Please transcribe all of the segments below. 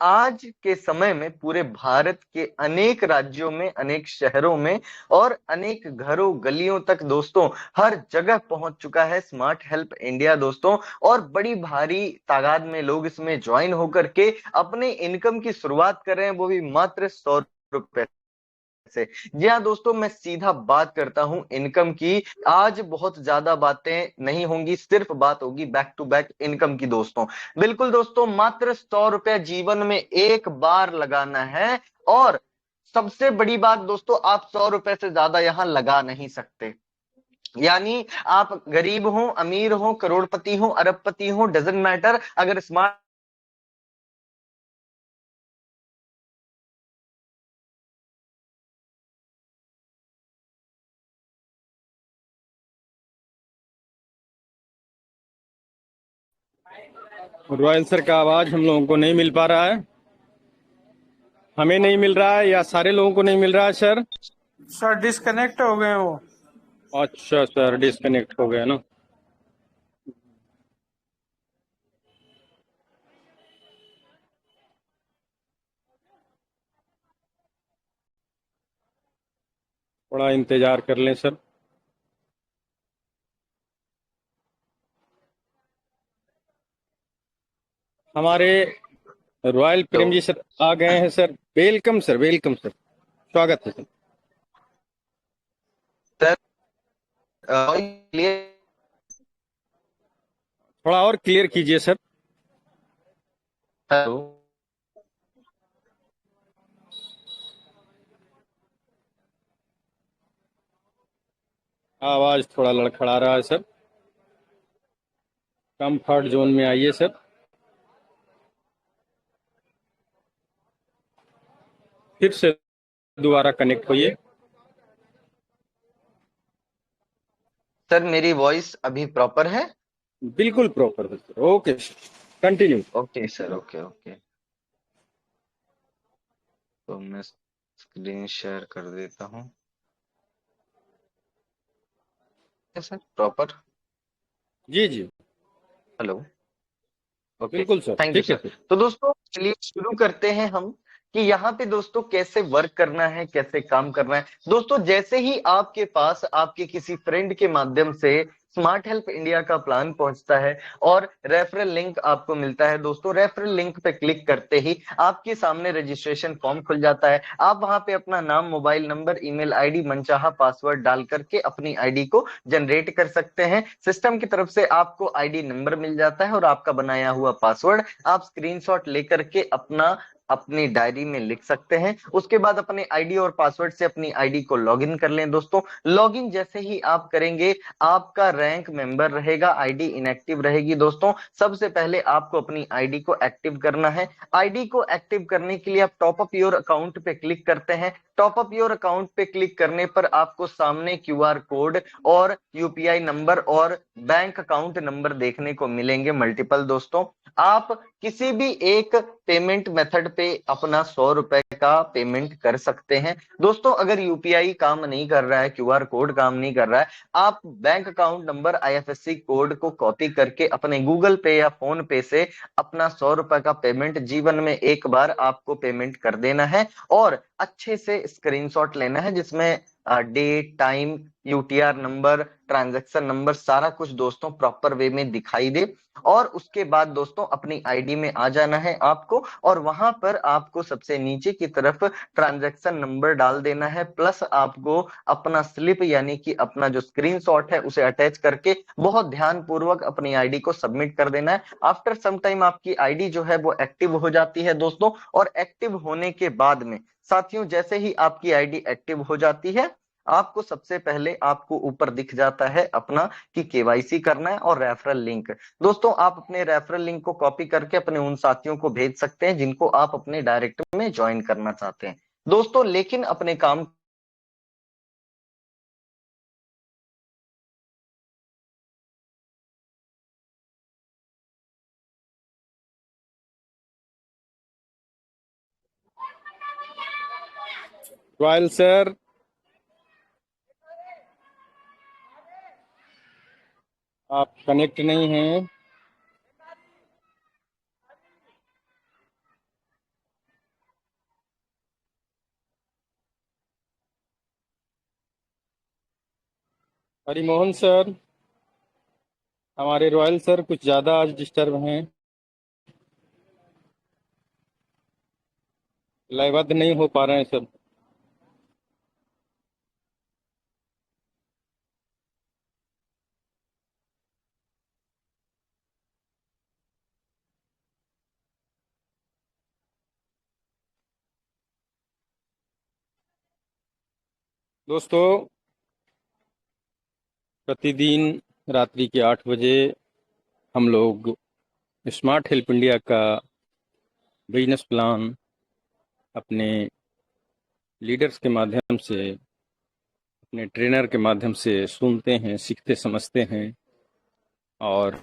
आज के समय में पूरे भारत के अनेक राज्यों में, अनेक शहरों में और अनेक घरों गलियों तक दोस्तों हर जगह पहुंच चुका है स्मार्ट हेल्प इंडिया दोस्तों। और बड़ी भारी तादाद में लोग इसमें ज्वाइन होकर के अपने इनकम की शुरुआत कर रहे हैं, वो भी मात्र 100 रुपए से। जी हाँ दोस्तों, मैं सीधा बात करता हूं इनकम की। आज बहुत ज्यादा बातें नहीं होंगी, सिर्फ बात होगी बैक टू बैक इनकम की दोस्तों। बिल्कुल दोस्तों, मात्र 100 रुपए जीवन में एक बार लगाना है। और सबसे बड़ी बात दोस्तों, आप 100 रुपए से ज्यादा यहां लगा नहीं सकते। यानी आप गरीब हो, अमीर हो, करोड़पति हो, अरबपति हो, डजेंट मैटर, अगर स्मार्ट रॉयल सर का आवाज हम लोगों को नहीं मिल पा रहा है। हमें नहीं मिल रहा है या सारे लोगों को नहीं मिल रहा है सर? सर डिस्कनेक्ट हो गए वो। अच्छा सर, डिस्कनेक्ट हो गया ना। थोड़ा इंतजार कर लें सर। हमारे रॉयल प्रेम जी सर आ गए हैं sir. Welcome sir, welcome sir, स्वागत है सर। क्लियर। थोड़ा और क्लियर कीजिए सर। हेलो। आवाज थोड़ा लड़खड़ा रहा है सर। कंफर्ट जोन में आइए सर। फिर से दोबारा कनेक्ट होइए। सर मेरी वॉइस अभी प्रॉपर है? बिल्कुल प्रॉपर है sir. Okay sir, continue. Okay sir, okay okay. तो मैं स्क्रीन शेयर कर देता हूँ। Sir proper. जी जी, हेलो। ओके। बिल्कुल सर, थैंक यू ठीक है सर। सर। तो दोस्तों चलिए शुरू करते हैं हम कि यहाँ पे दोस्तों कैसे वर्क करना है, कैसे काम करना है। दोस्तों जैसे ही आपके पास आपके किसी फ्रेंड के माध्यम से स्मार्ट हेल्प इंडिया का प्लान पहुंचता है और रेफरल लिंक आपको मिलता है दोस्तों, रेफरल लिंक पे क्लिक करते ही आपके सामने रजिस्ट्रेशन फॉर्म खुल जाता है। आप वहां पे अपना नाम, मोबाइल नंबर, ईमेल आईडी, मनचाहा पासवर्ड डाल करके अपनी आईडी को जनरेट कर सकते हैं। सिस्टम की तरफ से आपको आईडी नंबर मिल जाता है और आपका बनाया हुआ पासवर्ड आप स्क्रीनशॉट लेकर के अपनी डायरी में लिख सकते हैं। उसके बाद अपने आईडी और पासवर्ड से अपनी आईडी को लॉगिन कर लें दोस्तों। लॉगिन जैसे ही आप करेंगे आपका रैंक मेंबर रहेगा, आईडी इनएक्टिव रहेगी दोस्तों। सबसे पहले आपको अपनी आईडी को एक्टिव करना है। आईडी को एक्टिव करने के लिए आप टॉप अप योर अकाउंट पे क्लिक करते हैं। टॉप अप योर अकाउंट पे क्लिक करने पर आपको सामने क्यूआर कोड और यूपीआई नंबर और बैंक अकाउंट नंबर देखने को मिलेंगे मल्टीपल दोस्तों। आप किसी भी एक पेमेंट मेथड पे अपना 100 रुपए का पेमेंट कर सकते हैं दोस्तों। अगर यूपीआई काम नहीं कर रहा है, क्यूआर कोड काम नहीं कर रहा है, आप bank account number, IFSC code को कॉपी करके अपने गूगल पे या फोन पे से अपना 100 रुपए का पेमेंट जीवन में एक बार आपको पेमेंट कर देना है। और अच्छे से स्क्रीनशॉट लेना है जिसमें date, time, UTR number, transaction number, सारा कुछ दोस्तों प्रॉपर वे में दिखाई दे। और उसके बाद दोस्तों अपनी आईडी में आ जाना है आपको, और वहां पर आपको सबसे नीचे की तरफ ट्रांजैक्शन नंबर डाल देना है, प्लस आपको अपना स्लिप यानी कि अपना जो स्क्रीनशॉट है उसे अटैच करके बहुत ध्यान पूर्वक अपनी आईडी को सबमिट कर देना है। आफ्टर सम टाइम आपकी आईडी जो है वो एक्टिव हो जाती है दोस्तों। और एक्टिव होने के बाद में साथियों, जैसे ही आपकी आईडी एक्टिव हो जाती है, आपको सबसे पहले आपको ऊपर दिख जाता है अपना कि केवाईसी करना है और रेफरल लिंक। दोस्तों आप अपने रेफरल लिंक को कॉपी करके अपने उन साथियों को भेज सकते हैं जिनको आप अपने डायरेक्ट में ज्वाइन करना चाहते हैं दोस्तों। लेकिन अपने काम रॉयल सर, आप कनेक्ट नहीं हैं। हरिमोहन सर, हमारे रॉयल सर कुछ ज़्यादा आज डिस्टर्ब हैं, लयबद्ध नहीं हो पा रहे हैं सर। दोस्तों, प्रतिदिन रात्रि के 8 बजे हम लोग स्मार्ट हेल्प इंडिया का बिजनेस प्लान अपने लीडर्स के माध्यम से, अपने ट्रेनर के माध्यम से सुनते हैं, सीखते समझते हैं और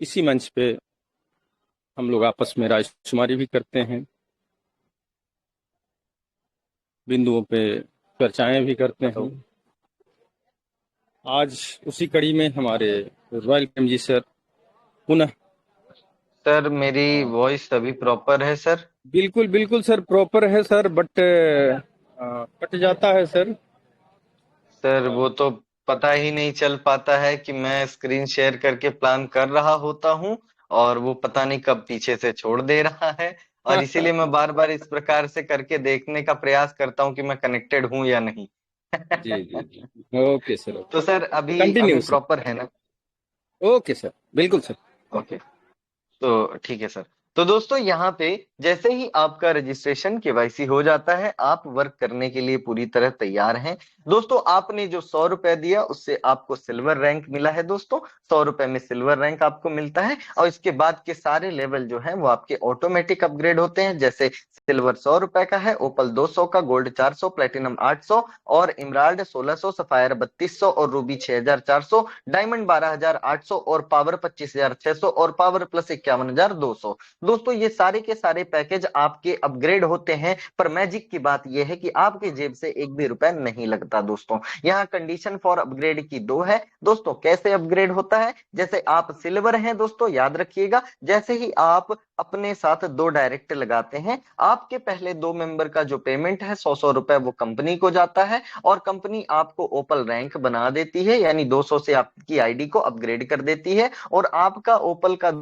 इसी मंच पे हम लोग आपस में रायशुमारी भी करते हैं, बिंदुओं पे चर्चाएं भी करते हैं। आज उसी कड़ी में हमारे रॉयल जी सर पुनः। सर मेरी वॉइस अभी प्रॉपर है सर? बिल्कुल बिल्कुल सर, प्रॉपर है सर, बट कट जाता है सर। सर वो तो पता ही नहीं चल पाता है कि मैं स्क्रीन शेयर करके प्लान कर रहा होता हूँ और वो पता नहीं कब पीछे से छोड़ दे रहा है, और इसीलिए मैं बार बार इस प्रकार से करके देखने का प्रयास करता हूँ कि मैं कनेक्टेड हूँ या नहीं। जी जी जी, ओके सर, ओके। तो सर अभी अभी कंटिन्यू सर। प्रॉपर है ना? ओके सर, बिल्कुल सर। ओके, तो ठीक है सर। तो दोस्तों यहाँ पे जैसे ही आपका रजिस्ट्रेशन केवाईसी हो जाता है, आप वर्क करने के लिए पूरी तरह तैयार हैं। दोस्तों आपने जो 100 रुपए दिया उससे आपको सिल्वर रैंक मिला है दोस्तों। 100 रुपए में सिल्वर रैंक आपको मिलता है और इसके बाद के सारे लेवल जो है वो आपके ऑटोमेटिक अपग्रेड होते हैं। जैसे सिल्वर 100 रुपए का है, ओपल 200 का, गोल्ड 400, प्लेटिनम 800 और इमराल्ड 1600, सफायर 3200 और रूबी 6400, डायमंड 12800 और पावर 25600 और पावर प्लस 51200। दोस्तों ये सारे के सारे पैकेज आपके अपग्रेड होते हैं, पर मैजिक की बात यह है कि आपके जेब से एक भी रुपए नहीं लगता दोस्तों। यहाँ कंडीशन फॉर अपग्रेड की दो है दोस्तों। कैसे अपग्रेड होता है? जैसे आप सिल्वर हैं दोस्तों, याद रखिएगा, जैसे ही आप अपने साथ 2 डायरेक्ट लगाते हैं, आपके पहले 2 मेंबर का जो पेमेंट है 100 रुपए वो कंपनी को जाता है और कंपनी आपको ओपल रैंक बना देती है, यानी 200 से आपकी आईडी को अपग्रेड कर देती है और आपका ओपल का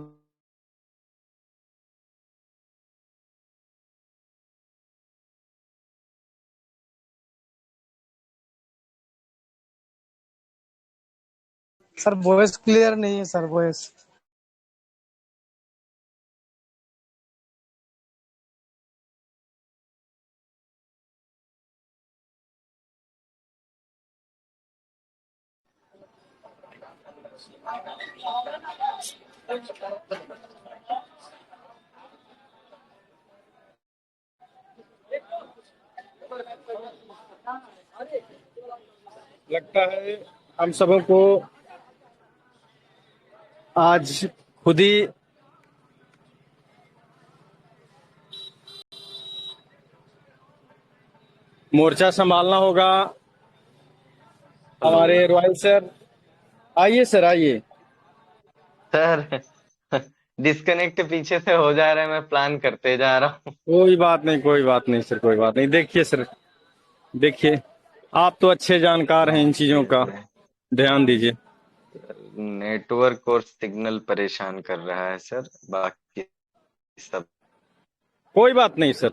सर वॉइस क्लियर नहीं है सर, वॉइस। लगता है हम सबों को आज खुद ही मोर्चा संभालना होगा। हमारे रॉयल सर, आइए सर, आइए। सर डिस्कनेक्ट पीछे से हो जा रहा है, मैं प्लान करते जा रहा हूँ। कोई बात नहीं, कोई बात नहीं सर, कोई बात नहीं। देखिए सर, देखिए, आप तो अच्छे जानकार हैं इन चीजों का, ध्यान दीजिए। नेटवर्क और सिग्नल परेशान कर रहा है सर, बाकी सब कोई बात नहीं सर,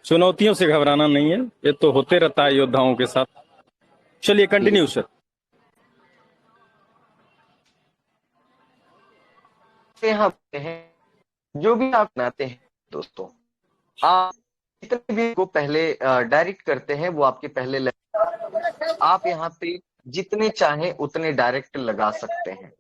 चुनौतियों से घबराना नहीं है, ये तो होते रहता है योद्धाओं के साथ। चलिए कंटिन्यू सर। यहाँ पे हैं जो भी आप बनाते हैं दोस्तों, आप जितने भी को पहले डायरेक्ट करते हैं वो आपके पहले आप यहाँ पे जितने चाहे उतने डायरेक्ट लगा सकते हैं।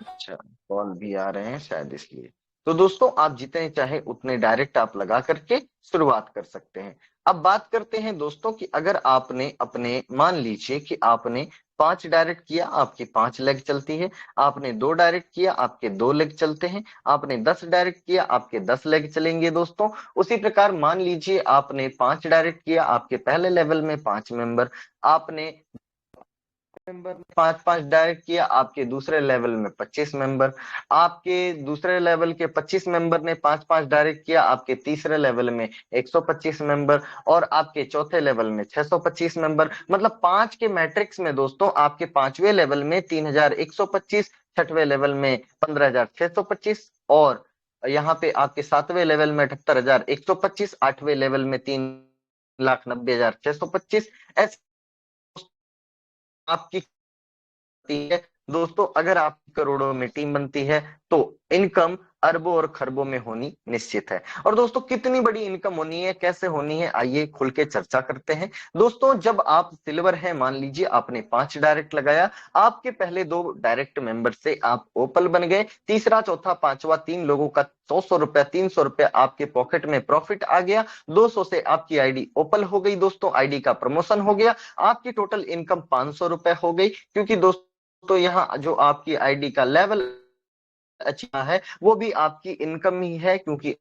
अच्छा, कॉल भी आ रहे हैं शायद इसलिए। तो दोस्तों आप जितने चाहे उतने डायरेक्ट आप लगा करके शुरुआत कर सकते हैं। अब बात करते हैं दोस्तों कि अगर आपने अपने, मान लीजिए कि आपने 5 डायरेक्ट किया, आपकी 5 लेग चलती है। आपने 2 डायरेक्ट किया, आपके 2 लेग चलते हैं। आपने 10 डायरेक्ट किया, आपके 10 लेग चलेंगे दोस्तों। उसी प्रकार मान लीजिए आपने 5 डायरेक्ट किया, आपके पहले लेवल में 5 मेंबर। आपने मेंबर ने 5-5 डायरेक्ट किया, आपके दूसरे लेवल में 25 मेंबर, आपके दूसरे लेवल के 25 मेंबर ने 5-5 डायरेक्ट किया, आपके तीसरे लेवल में 125 मेंबर, और आपके चौथे लेवल में 625 मेंबर। मतलब 5 के मैट्रिक्स में दोस्तों आपके पांचवें लेवल में 3125, छठवें लेवल में 15625, और यहाँ पे आपके सातवें लेवल में 78125, आठवें लेवल में 3,90,625। ऐसे आपकी है दोस्तों। अगर आप करोड़ों में टीम बनती है तो इनकम अरबों और खरबों में होनी निश्चित है। और दोस्तों कितनी बड़ी इनकम होनी है, कैसे होनी है, आइए खुल के चर्चा करते हैं। दोस्तों जब आप सिल्वर है, मान लीजिए आपने 5 डायरेक्ट लगाया, आपके पहले 2 डायरेक्ट मेंबर से आप ओपल बन गए, तीसरा चौथा पांचवा 3 लोगों का 100 रुपया 300 रुपया आपके पॉकेट में प्रॉफिट आ गया, 200 से आपकी आईडी ओपल हो गई दोस्तों, आईडी का प्रमोशन हो गया, आपकी टोटल इनकम 500 रुपए हो गई। क्योंकि दोस्तों तो यहाँ जो आपकी आईडी का लेवल अच्छा है वो भी आपकी इनकम ही है, क्योंकि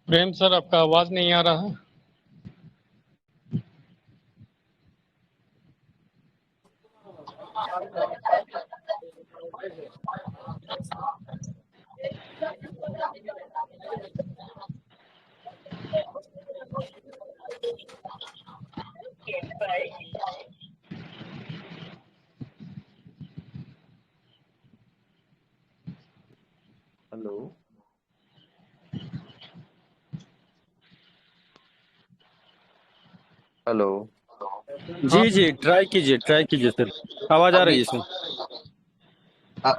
प्रेम सर, आपका आवाज नहीं आ रहा है। हेलो हेलो हाँ जी ट्राई कीजिए सर, आवाज आ रही अभी है सर। अ,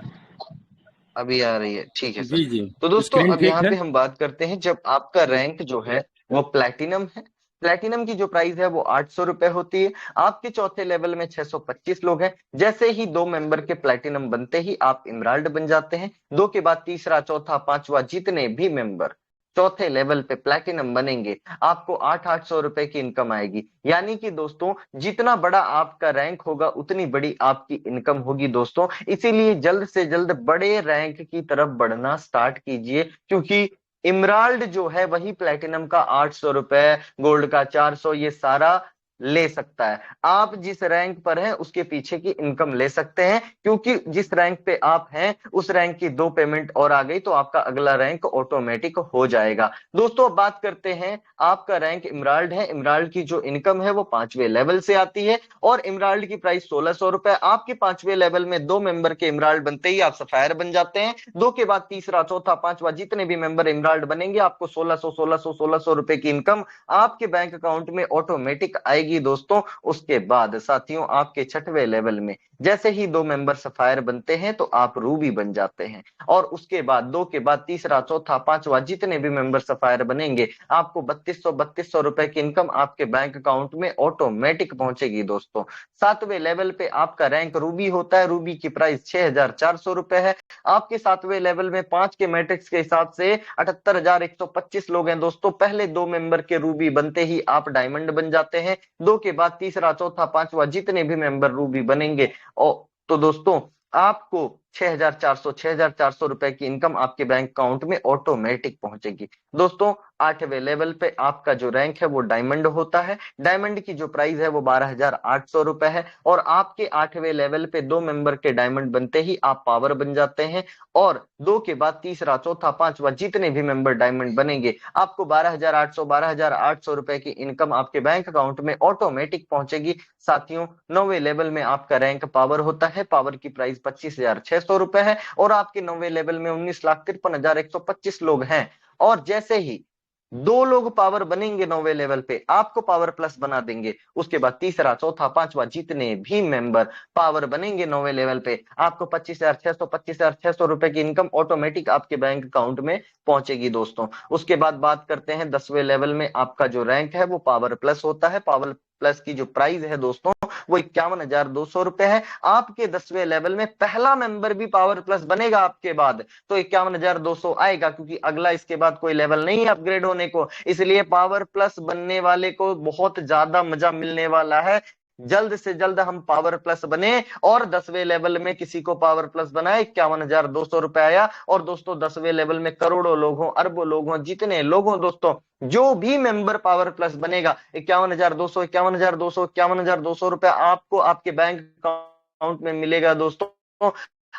अभी आ रही है, ठीक है सर। जी जी, तो दोस्तों स्क्रीन अब ठीक यहाँ है। पे हम बात करते हैं, जब आपका रैंक जो है वो प्लैटिनम है, प्लैटिनम की जो प्राइस है वो 800 रुपए होती है। आपके चौथे लेवल में 625 लोग हैं, जैसे ही 2 मेंबर के प्लैटिनम बनते ही आप इमराल्ड बन जाते हैं। 2 के बाद तीसरा चौथा पांचवा जितने भी मेंबर चौथे लेवल पे प्लैटिनम बनेंगे, आपको 800 रुपए की इनकम आएगी। यानी कि दोस्तों जितना बड़ा आपका रैंक होगा उतनी बड़ी आपकी इनकम होगी दोस्तों। इसीलिए जल्द से जल्द बड़े रैंक की तरफ बढ़ना स्टार्ट कीजिए, क्योंकि इमराल्ड जो है वही प्लेटिनम का 800 रुपए, गोल्ड का 400, ये सारा ले सकता है। आप जिस रैंक पर हैं उसके पीछे की इनकम ले सकते हैं, क्योंकि जिस रैंक पे आप हैं उस रैंक की 2 पेमेंट और आ गई तो आपका अगला रैंक ऑटोमेटिक हो जाएगा। दोस्तों अब बात करते हैं, आपका रैंक इमराल्ड है, इमराल्ड की जो इनकम है वो 5वें लेवल से आती है, और इमराल्ड की प्राइस 1600 रुपए। आपके 5वें लेवल में 2 मेंबर के इमराल्ड बनते ही आप सफायर बन जाते हैं। 2 के बाद तीसरा चौथा पांचवा जितने भी मेंबर इमराल्ड बनेंगे, आपको 1600 रुपए की इनकम आपके बैंक अकाउंट में ऑटोमेटिक आएगी दोस्तों। उसके बाद साथियों आपके 6वें लेवल में जैसे ही 2 मेंबर सफायर बनते हैं तो आप रूबी बन जाते हैं, और उसके बाद 2 के बाद तीसरा चौथा पांचवा जितने भी मेंबर सफायर बनेंगे, आपको 3200 रुपए की इनकम आपके बैंक अकाउंट में ऑटोमेटिक पहुंचेगी दोस्तों। 7वें लेवल पे आपका रैंक रूबी होता है, रूबी की प्राइस 6400 रुपए है। आपके 7वें लेवल में 5 के मैट्रिक्स के हिसाब से 78125 लोग हैं दोस्तों। पहले 2 मेंबर के रूबी बनते ही आप डायमंड बन जाते हैं। 2 के बाद तीसरा चौथा पांचवा जितने भी मेंबर रूबी बनेंगे, और तो दोस्तों आपको ₹6,400 रुपए की इनकम आपके बैंक अकाउंट में ऑटोमेटिक पहुंचेगी। दोस्तों 8वें लेवल पे आपका जो रैंक है वो डायमंड होता है। डायमंड की जो प्राइस है वो 12,800 रुपए है और आपके 8वें लेवल पे 2 मेंबर के डायमंड बनते ही आप पावर बन जाते हैं और 2 के बाद तीसरा, चौथा, पांचवा जितने भी मेंबर डायमंड बनेंगे आपको 12,800 रुपए की इनकम आपके बैंक अकाउंट में ऑटोमेटिक पहुंचेगी। साथियों 9वें लेवल में आपका रैंक पावर होता है। पावर की प्राइस 25,600 रुपए है और आपके 9वें लेवल में 19,53,125 लोग हैं। और जैसे ही 2 लोग पावर बनेंगे 9वें लेवल पे आपको पावर प्लस बना देंगे। उसके बाद तीसरा, चौथा, पांचवा जितने भी मेंबर पावर बनेंगे 9वें लेवल पे आपको 25,600 रुपए की इनकम ऑटोमेटिक आपके बैंक अकाउंट में पहुंचेगी। दोस्तों उसके बाद बात करते हैं 10वें लेवल में आपका जो रैंक है वो पावर प्लस होता है। पावर प्लस की जो प्राइस है दोस्तों वो 51,200 रुपए है। आपके 10वें लेवल में पहला मेंबर भी पावर प्लस बनेगा आपके बाद तो 51,200 आएगा, क्योंकि अगला इसके बाद कोई लेवल नहीं है अपग्रेड होने को, इसलिए पावर प्लस बनने वाले को बहुत ज्यादा मजा मिलने वाला है। जल्द से जल्द हम पावर प्लस बने और 10वें लेवल में किसी को पावर प्लस बनाए, 51,200 रुपए आया। और दोस्तों 10वें लेवल में करोड़ों लोग हों, अरबों लोग हों, जितने लोग हों दोस्तों, जो भी मेंबर पावर प्लस बनेगा 51,200 51,200 51,200 रुपए आपको आपके बैंक अकाउंट में मिलेगा। दोस्तों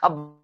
अब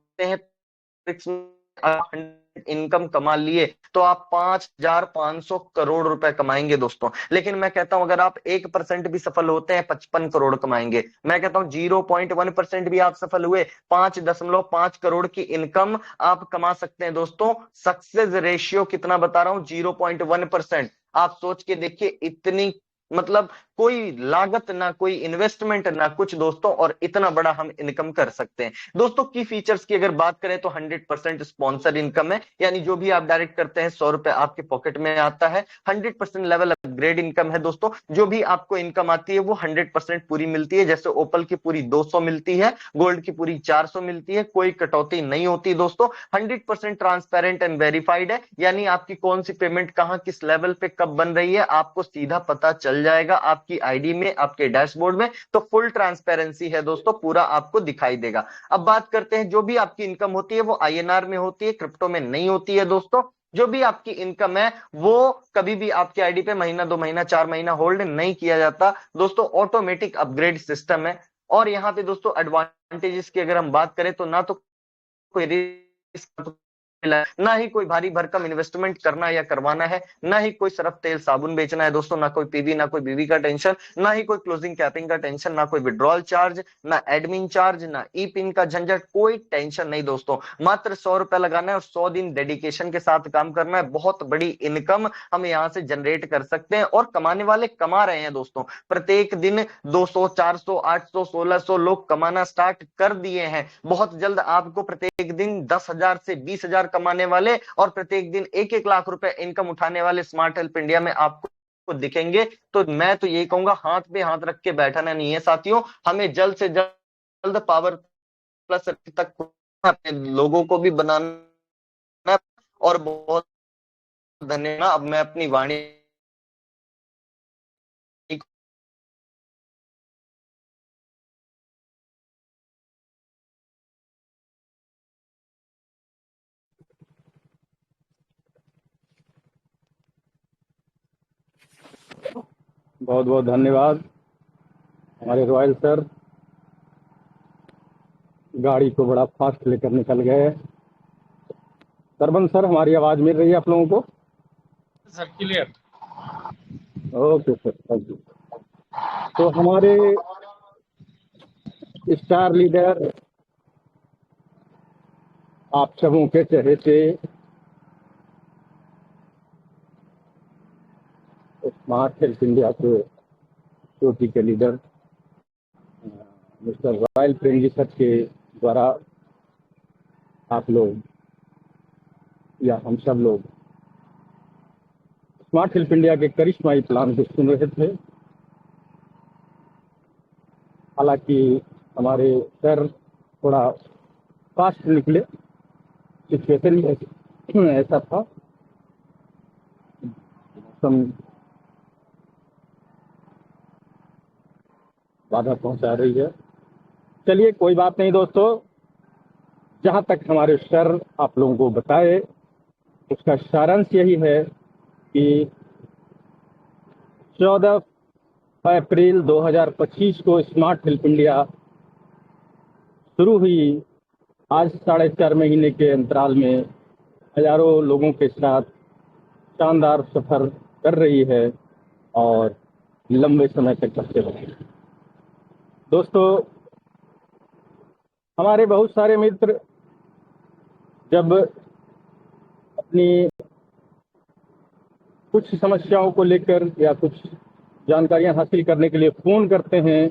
इनकम कमा लिए तो आप 5,500 करोड़ रुपए कमाएंगे दोस्तों। लेकिन मैं कहता हूं अगर आप 1% भी सफल होते हैं 55 करोड़ कमाएंगे। मैं कहता हूं 0.1% भी आप सफल हुए 5.5 करोड़ की इनकम आप कमा सकते हैं। दोस्तों सक्सेस रेशियो कितना बता रहा हूं, 0.1%। आप सोच के देखिए, इतनी मतलब कोई लागत ना, कोई इन्वेस्टमेंट ना कुछ दोस्तों, और इतना बड़ा हम इनकम कर सकते हैं। दोस्तों की फीचर्स की अगर बात करें तो 100% स्पॉन्सर इनकम है, यानी जो भी आप डायरेक्ट करते हैं 100 रुपए आपके पॉकेट में आता है। 100% लेवल अपग्रेड इनकम है दोस्तों, जो भी आपको इनकम आती है वो 100% पूरी मिलती है। जैसे ओपल की पूरी 200 मिलती है, गोल्ड की पूरी 400 मिलती है, कोई कटौती नहीं होती दोस्तों। 100% ट्रांसपेरेंट एंड वेरीफाइड है, यानी आपकी कौन सी पेमेंट कहां किस लेवल पे कब बन रही है आपको सीधा पता चल जाएगा आपकी आईडी में, आपके डैशबोर्ड में। तो फुल ट्रांसपेरेंसी है दोस्तों, पूरा आपको दिखाई देगा। अब बात करते हैं जो भी आपकी इनकम होती है वो आईएनआर में होती है, क्रिप्टो में नहीं होती है दोस्तों। जो भी आपकी इनकम है वो कभी भी आपकी आईडी पे महीना, 2 महीना, 4 महीना होल्ड नहीं किया जाता दोस्तों, ऑटोमेटिक अपग्रेड सिस्टम है। और यहाँ पे दोस्तों एडवांटेजेस की अगर हम बात करें तो ना तो कोई रिस्क, ना ही कोई भारी भरकम इन्वेस्टमेंट करना या करवाना है, ना ही कोई सरफ तेल साबुन बेचना है दोस्तों, ना कोई पीवी, ना कोई बीवी का टेंशन, ना ही कोई क्लोजिंग कैपिंग का टेंशन, ना कोई विड्रॉल चार्ज, ना एडमिन चार्ज, ना ई पिन का झंझट, कोई टेंशन नहीं दोस्तों। मात्र 100 रुपए लगाना है और 100 दिन डेडिकेशन के साथ काम करना है। बहुत बड़ी इनकम हम यहाँ से जनरेट कर सकते हैं और कमाने वाले कमा रहे हैं दोस्तों। प्रत्येक दिन 200, 400, 800, 1600 लोग कमाना स्टार्ट कर दिए हैं। बहुत जल्द आपको प्रत्येक दिन 10,000 से 20,000 कमाने वाले और प्रत्येक दिन 1-1 लाख रुपए इनकम उठाने वाले स्मार्ट हेल्प इंडिया में आपको दिखेंगे। तो मैं तो यही कहूंगा, हाथ पे हाथ रख के बैठना नहीं है साथियों, हमें जल्द से जल्द पावर प्लस तक अपने लोगों को भी बनाना है। और बहुत धन्यवाद। अब मैं अपनी वाणी बहुत बहुत धन्यवाद हमारे रॉयल सर, गाड़ी को बड़ा फास्ट लेकर निकल गए। सरबंस सर, हमारी आवाज मिल रही है आप लोगों को? Sir clear. Okay sir, thank you. तो हमारे स्टार लीडर, आप सबों के चहेते स्मार्ट हेल्थ इंडिया के चोटी के leader mister royal Prem ji sir के द्वारा आप लोग या हम सब लोग स्मार्ट हेल्थ इंडिया के करिश्माई प्लान को सुन रहे थे। हालांकि हमारे सर थोड़ा फास्ट निकले, सिचुएशन ऐसा था, मौसम बाधा पहुंचा रही है। चलिए कोई बात नहीं दोस्तों, जहाँ तक हमारे सर आप लोगों को बताए, उसका सारांश यही है कि 14 अप्रैल 2025 को स्मार्ट हेल्प इंडिया शुरू हुई। आज 4.5 महीने के अंतराल में हजारों लोगों के साथ शानदार सफर कर रही है और लंबे समय तक करते रहेगी। दोस्तों, हमारे बहुत सारे मित्र जब अपनी कुछ समस्याओं को लेकर या कुछ जानकारियां हासिल करने के लिए फोन करते हैं,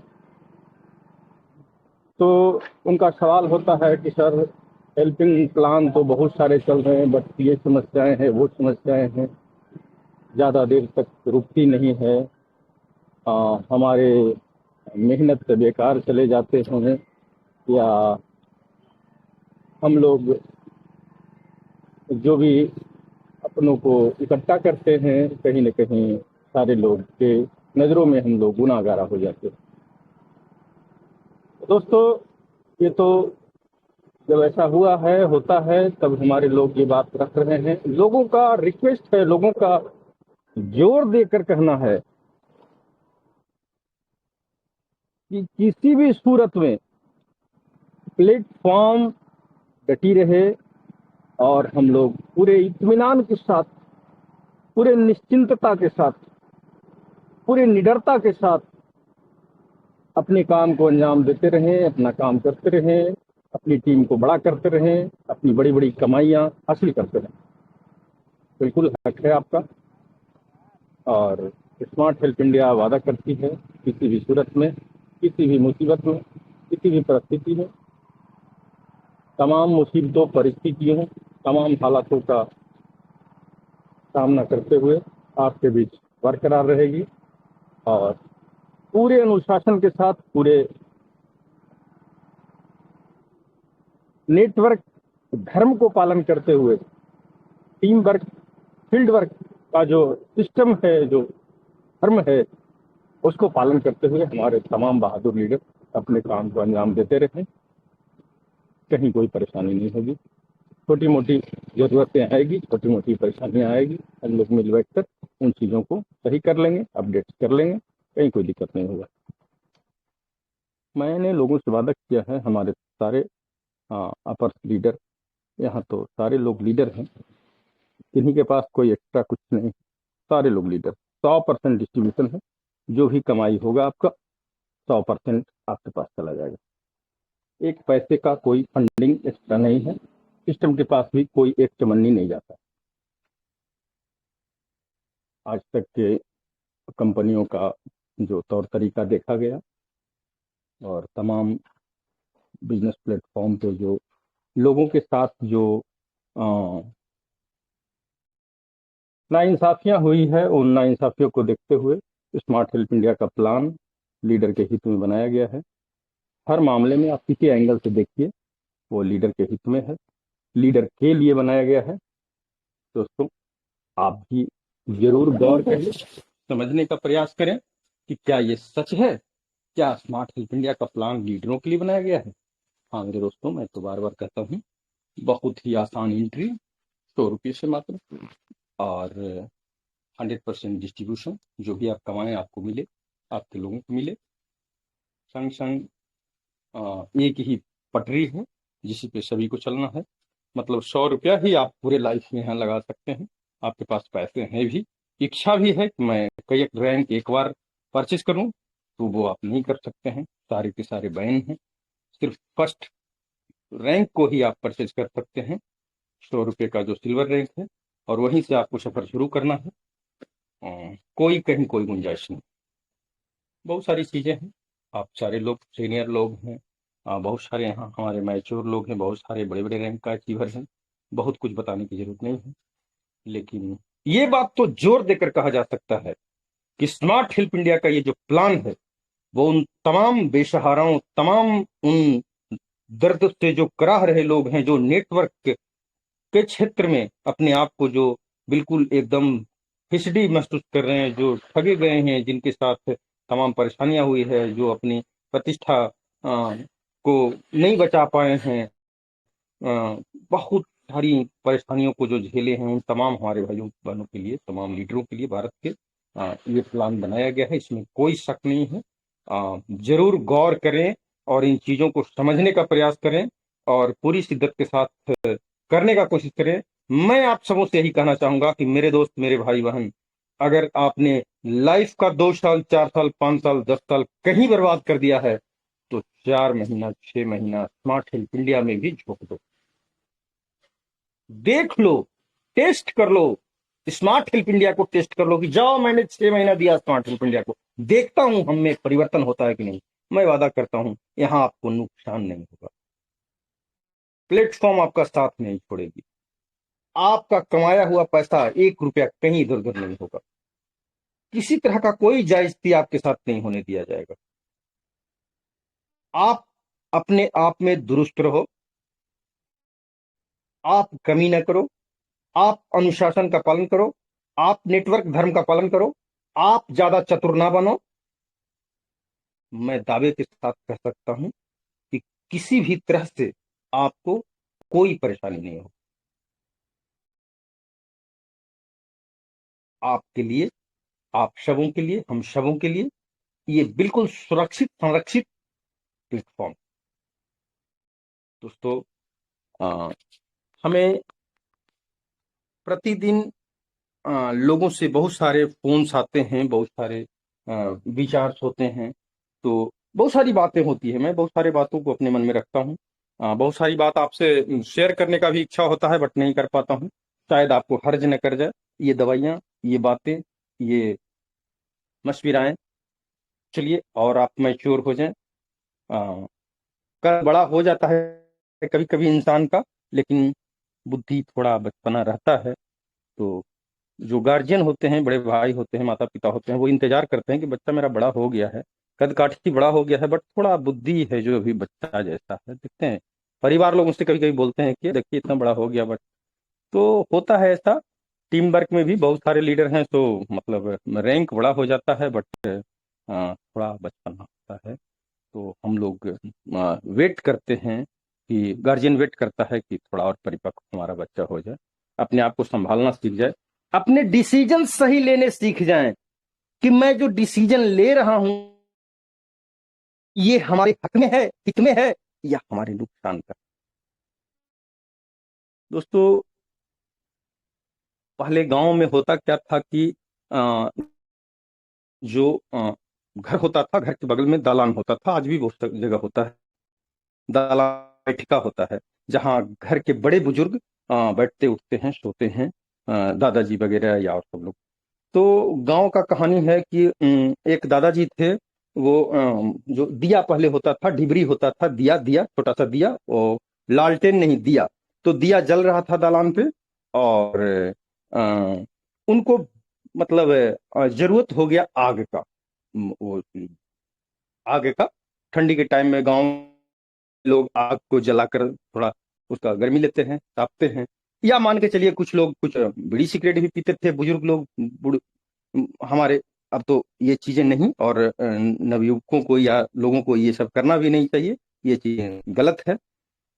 तो उनका सवाल होता है कि सर, हेल्पिंग प्लान तो बहुत सारे चल रहे हैं, बट ये समस्याएं हैं, वो समस्याएं हैं, ज़्यादा देर तक रुकती नहीं है, हमारे मेहनत बेकार चले जाते हैं, या हम लोग जो भी अपनों को इकट्ठा करते हैं, कहीं न कहीं सारे लोग के नज़रों में हम लोग गुनाहगार हो जाते हैं। दोस्तों, ये तो जब ऐसा हुआ है, होता है, तब हमारे लोग ये बात रख रहे हैं। लोगों का रिक्वेस्ट है, लोगों का जोर देकर कहना है कि किसी भी सूरत में प्लेटफॉर्म डटी रहे और हम लोग पूरे इत्मीनान के साथ, पूरे निश्चिंतता के साथ, पूरे निडरता के साथ अपने काम को अंजाम देते रहें, अपना काम करते रहें, अपनी टीम को बड़ा करते रहें, अपनी बड़ी बड़ी कमाइयाँ हासिल करते रहें। बिल्कुल हक है आपका। और स्मार्ट हेल्प इंडिया वादा करती है, किसी भी सूरत में, किसी भी मुसीबत में, किसी भी परिस्थिति में, तमाम मुसीबतों, परिस्थितियों, तमाम हालातों का सामना करते हुए आपके बीच बरकरार रहेगी और पूरे अनुशासन के साथ, पूरे नेटवर्क धर्म को पालन करते हुए, टीम वर्क, फील्ड वर्क का जो सिस्टम है, जो धर्म है, उसको पालन करते हुए हमारे तमाम बहादुर लीडर अपने काम को अंजाम देते रहें। कहीं कोई परेशानी नहीं होगी। छोटी मोटी जरूरतें आएगी, छोटी मोटी परेशानियां आएगी, हम लोग मिल बैठ कर उन चीज़ों को सही कर लेंगे, अपडेट कर लेंगे, कहीं कोई दिक्कत नहीं होगा। मैंने लोगों से वादा किया है, हमारे सारे अपर लीडर, यहाँ तो सारे लोग लीडर हैं, किन्हीं के पास कोई एक्स्ट्रा कुछ नहीं, सारे लोग लीडर, 100% डिस्ट्रीब्यूशन है। जो भी कमाई होगा आपका 100% आपके पास चला जाएगा। एक पैसे का कोई फंडिंग एक्स्ट्रा नहीं है, सिस्टम के पास भी कोई एक चमन्नी नहीं जाता। आज तक के कंपनियों का जो तौर तरीका देखा गया और तमाम बिजनेस प्लेटफॉर्म पे जो लोगों के साथ जो नाइंसाफियां हुई है, उन नाइंसाफियों को देखते हुए स्मार्ट हेल्प इंडिया का प्लान लीडर के हित में बनाया गया है। हर मामले में आप किसी एंगल से देखिए, वो लीडर के हित में है, लीडर के लिए बनाया गया है। दोस्तों, आप भी जरूर गौर करें, समझने का प्रयास करें कि क्या ये सच है, क्या स्मार्ट हेल्प इंडिया का प्लान लीडरों के लिए बनाया गया है। हाँ मेरे दोस्तों, मैं तो बार बार कहता हूँ, बहुत ही आसान एंट्री, 100 रुपये से मात्र, और 100% डिस्ट्रीब्यूशन, जो भी आप कमाएं आपको मिले, आपके लोगों को मिले। संग संग एक ही पटरी है जिस पे सभी को चलना है। मतलब 100 रुपया ही आप पूरे लाइफ में यहाँ लगा सकते हैं। आपके पास पैसे हैं भी, इच्छा भी है कि मैं कई रैंक एक बार परचेज करूं, तो वो आप नहीं कर सकते हैं, सारे के सारे बैन हैं। सिर्फ फर्स्ट रैंक को ही आप परचेज कर सकते हैं, 100 रुपये का जो सिल्वर रैंक है, और वहीं से आपको सफर शुरू करना है। कोई कहीं कोई गुंजाइश नहीं। बहुत सारी चीजें हैं, आप सारे लोग सीनियर लोग हैं, बहुत सारे यहाँ हमारे मैच्योर लोग हैं, बहुत सारे बड़े बड़े रैंक का अचीवर हैं, बहुत कुछ बताने की जरूरत नहीं है। लेकिन ये बात तो जोर देकर कहा जा सकता है कि स्मार्ट हेल्प इंडिया का ये जो प्लान है, वो उन तमाम बेसहाराओं, तमाम उन दर्द से जो कराह रहे लोग हैं, जो नेटवर्क के क्षेत्र में अपने आप को जो बिल्कुल एकदम फिसडी महसूस कर रहे हैं, जो ठगे गए हैं, जिनके साथ तमाम परेशानियां हुई है, जो अपनी प्रतिष्ठा को नहीं बचा पाए हैं, बहुत सारी परेशानियों को जो झेले हैं, उन तमाम हमारे भाइयों बहनों के लिए, तमाम लीडरों के लिए भारत के ये प्लान बनाया गया है, इसमें कोई शक नहीं है। जरूर गौर करें और इन चीजों को समझने का प्रयास करें और पूरी शिद्दत के साथ करने का कोशिश करें। मैं आप सबों से यही कहना चाहूंगा कि मेरे दोस्त, मेरे भाई बहन, अगर आपने लाइफ का 2 साल, 4 साल, 5 साल, 10 साल कहीं बर्बाद कर दिया है, तो 4 महीना, 6 महीना स्मार्ट हेल्प इंडिया में भी झोंक दो, देख लो, टेस्ट कर लो, स्मार्ट हेल्प इंडिया को टेस्ट कर लो कि जाओ, मैंने 6 महीना दिया स्मार्ट हेल्प इंडिया को, देखता हूं हम में परिवर्तन होता है कि नहीं। मैं वादा करता हूं यहां आपको नुकसान नहीं होगा, प्लेटफॉर्म आपका साथ नहीं छोड़ेगी, आपका कमाया हुआ पैसा 1 रुपया कहीं इधर उधर नहीं होगा, किसी तरह का कोई जायजती आपके साथ नहीं होने दिया जाएगा। आप अपने आप में दुरुस्त रहो, आप कमी न करो, आप अनुशासन का पालन करो, आप नेटवर्क धर्म का पालन करो, आप ज्यादा चतुर ना बनो। मैं दावे के साथ कह सकता हूं कि किसी भी तरह से आपको कोई परेशानी नहीं हो। आपके लिए, आप सबों के लिए, हम सबों के लिए ये बिल्कुल सुरक्षित, संरक्षित प्लेटफॉर्म। दोस्तों, हमें प्रतिदिन लोगों से बहुत सारे फोन्स आते हैं, बहुत सारे विचार्स होते हैं, तो बहुत सारी बातें होती है। मैं बहुत सारी बातों को अपने मन में रखता हूँ। बहुत सारी बात आपसे शेयर करने का भी इच्छा होता है, बट नहीं कर पाता हूँ, शायद आपको हर्ज न कर जाए। ये दवाइयाँ, ये बातें, ये मशविराएं, चलिए, और आप मैच्योर हो जाएं। कर बड़ा हो जाता है कभी कभी इंसान का, लेकिन बुद्धि थोड़ा बचपना रहता है। तो जो गार्जियन होते हैं, बड़े भाई होते हैं, माता पिता होते हैं, वो इंतजार करते हैं कि बच्चा मेरा बड़ा हो गया है, कद काठी बड़ा हो गया है, बट थोड़ा बुद्धि है जो अभी बच्चा जैसा है। देखते हैं, परिवार लोग मुझसे कभी कभी बोलते हैं कि देखिए इतना बड़ा हो गया, बट तो होता है ऐसा। टीम वर्क में भी बहुत सारे लीडर हैं, तो मतलब रैंक बड़ा हो जाता है, बट थोड़ा बचपना होता है। तो हम लोग वेट करते हैं कि गार्जियन वेट करता है कि थोड़ा और परिपक्व हमारा बच्चा हो जाए, अपने आप को संभालना सीख जाए, अपने डिसीजन सही लेने सीख जाएं कि मैं जो डिसीजन ले रहा हूं ये हमारे हक में है, हित में है, या हमारे नुकसान का। दोस्तों, पहले गांव में होता क्या था कि जो घर होता था, घर के बगल में दालान होता था, आज भी बहुत जगह होता है दालान, बैठका होता है, जहाँ घर के बड़े बुजुर्ग बैठते उठते हैं, सोते हैं, दादाजी वगैरह या और सब लोग। तो गांव का कहानी है कि एक दादाजी थे, वो जो दिया पहले होता था, डिबरी होता था, दिया दिया छोटा सा दिया, वो लालटेन नहीं, दिया, तो दिया जल रहा था दालान पे, और उनको मतलब जरूरत हो गया आग का। वो आग का, ठंडी के टाइम में गांव लोग आग को जलाकर थोड़ा उसका गर्मी लेते हैं, तापते हैं, या मान के चलिए कुछ लोग कुछ बीड़ी सिगरेट भी पीते थे, बुजुर्ग लोग, हमारे। अब तो ये चीजें नहीं, और नवयुवकों को या लोगों को ये सब करना भी नहीं चाहिए, ये चीजें गलत है।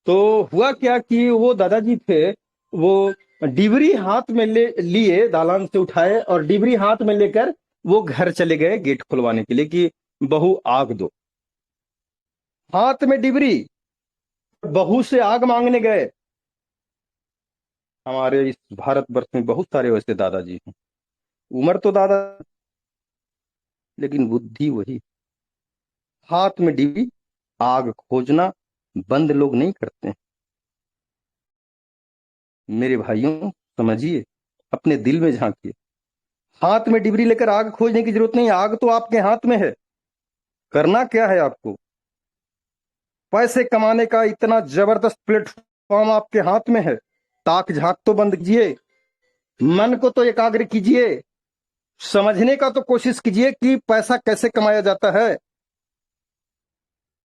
तो हुआ क्या कि वो दादाजी थे, वो डिबरी हाथ में ले लिए, दालान से उठाए और डिबरी हाथ में लेकर वो घर चले गए गेट खुलवाने के लिए कि बहू आग दो। हाथ में डिबरी, बहू से आग मांगने गए। हमारे इस भारतवर्ष में बहुत सारे वैसे दादाजी हैं, उम्र तो दादा लेकिन बुद्धि वही। हाथ में डिबरी, आग खोजना बंद लोग नहीं करते हैं। मेरे भाइयों, समझिए, अपने दिल में झांकिए। हाथ में डिबरी लेकर आग खोजने की जरूरत नहीं, आग तो आपके हाथ में है। करना क्या है आपको? पैसे कमाने का इतना जबरदस्त प्लेटफॉर्म आपके हाथ में है, ताक झांक तो बंद कीजिए, मन को तो एकाग्र कीजिए, समझने का तो कोशिश कीजिए कि पैसा कैसे कमाया जाता है।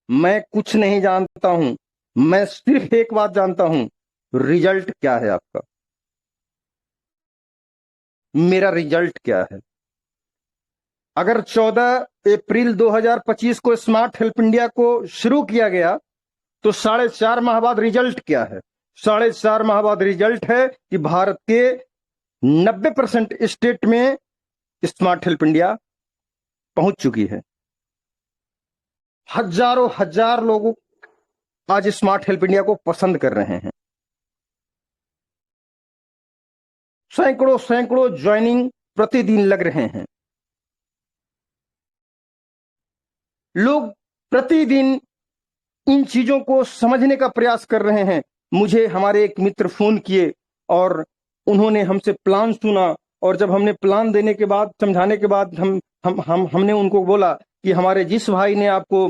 मैं कुछ नहीं जानता हूं, मैं सिर्फ एक बात जानता हूं, रिजल्ट क्या है आपका, मेरा रिजल्ट क्या है। अगर 14 अप्रैल 2025 को स्मार्ट हेल्प इंडिया को शुरू किया गया, तो 4.5 माह बाद रिजल्ट क्या है? 4.5 माह बाद रिजल्ट है कि भारत के 90% स्टेट में स्मार्ट हेल्प इंडिया पहुंच चुकी है। हजारों हजार लोग आज स्मार्ट हेल्प इंडिया को पसंद कर रहे हैं। सैकड़ों सैकड़ों ज्वाइनिंग प्रतिदिन लग रहे हैं। लोग प्रतिदिन इन चीजों को समझने का प्रयास कर रहे हैं। मुझे हमारे एक मित्र फोन किए और उन्होंने हमसे प्लान सुना, और जब हमने प्लान देने के बाद, समझाने के बाद हमने उनको बोला कि हमारे जिस भाई ने आपको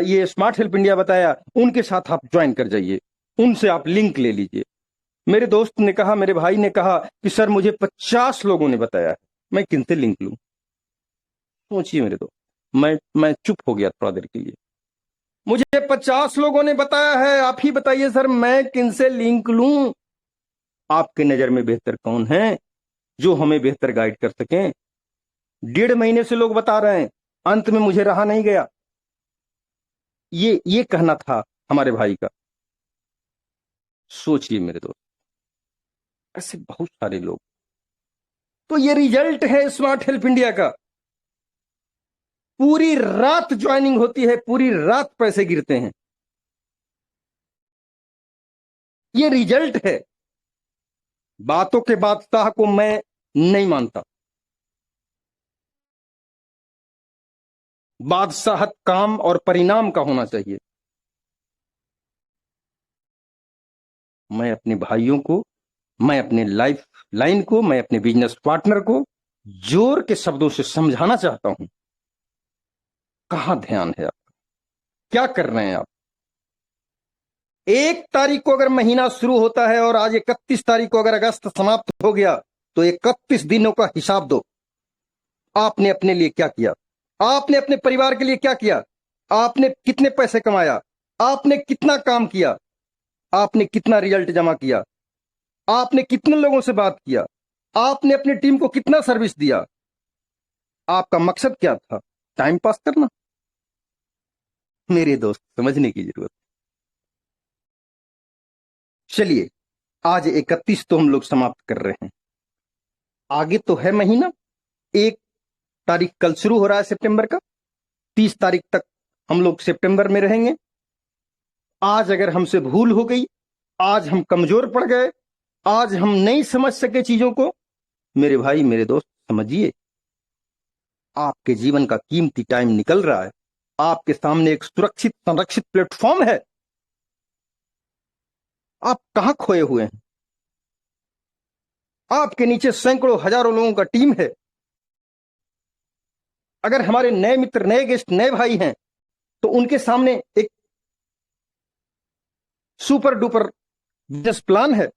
ये स्मार्ट हेल्प इंडिया बताया उनके साथ आप ज्वाइन कर जाइए, उनसे आप लिंक ले लीजिए। मेरे दोस्त ने कहा, मेरे भाई ने कहा कि सर मुझे 50 लोगों ने बताया है, मैं किनसे लिंक लूं। सोचिए मेरे दोस्त, मैं चुप हो गया थोड़ा देर के लिए। मुझे 50 लोगों ने बताया है, आप ही बताइए सर मैं किनसे लिंक लूं। आपके नजर में बेहतर कौन है जो हमें बेहतर गाइड कर सकें? 1.5 महीने से लोग बता रहे हैं, अंत में मुझे रहा नहीं गया। ये कहना था हमारे भाई का। सोचिए मेरे दोस्त, ऐसे बहुत सारे लोग। तो ये रिजल्ट है स्मार्ट हेल्प इंडिया का। पूरी रात ज्वाइनिंग होती है, पूरी रात पैसे गिरते हैं। ये रिजल्ट है। बातों के बादशाह को मैं नहीं मानता। बादशाहत काम और परिणाम का होना चाहिए। मैं अपने भाइयों को, मैं अपने लाइफ लाइन को, मैं अपने बिजनेस पार्टनर को जोर के शब्दों से समझाना चाहता हूं। कहां ध्यान है आपका? क्या कर रहे हैं आप? 1 तारीख को अगर महीना शुरू होता है और आज 31 तारीख को अगर अगस्त समाप्त हो गया, तो 31 दिनों का हिसाब दो। आपने अपने लिए क्या किया? आपने अपने परिवार के लिए क्या किया? आपने कितने पैसे कमाया? आपने कितना काम किया? आपने कितना रिजल्ट जमा किया? आपने कितने लोगों से बात किया? आपने अपनी टीम को कितना सर्विस दिया? आपका मकसद क्या था? टाइम पास करना? मेरे दोस्त, समझने की जरूरत। चलिए, आज 31 तो हम लोग समाप्त कर रहे हैं। आगे तो है महीना। 1 तारीख कल शुरू हो रहा है सितंबर का। 30 तारीख तक हम लोग सितंबर में रहेंगे। आज अगर हमसे भूल हो गई, आज हम कमजोर पड़ गए, आज हम नहीं समझ सके चीजों को, मेरे भाई मेरे दोस्त समझिए, आपके जीवन का कीमती टाइम निकल रहा है। आपके सामने एक सुरक्षित संरक्षित प्लेटफॉर्म है। आप कहां खोए हुए हैं? आपके नीचे सैकड़ों हजारों लोगों का टीम है। अगर हमारे नए मित्र, नए गेस्ट, नए भाई हैं, तो उनके सामने एक सुपर डुपर बिजनेस प्लान है,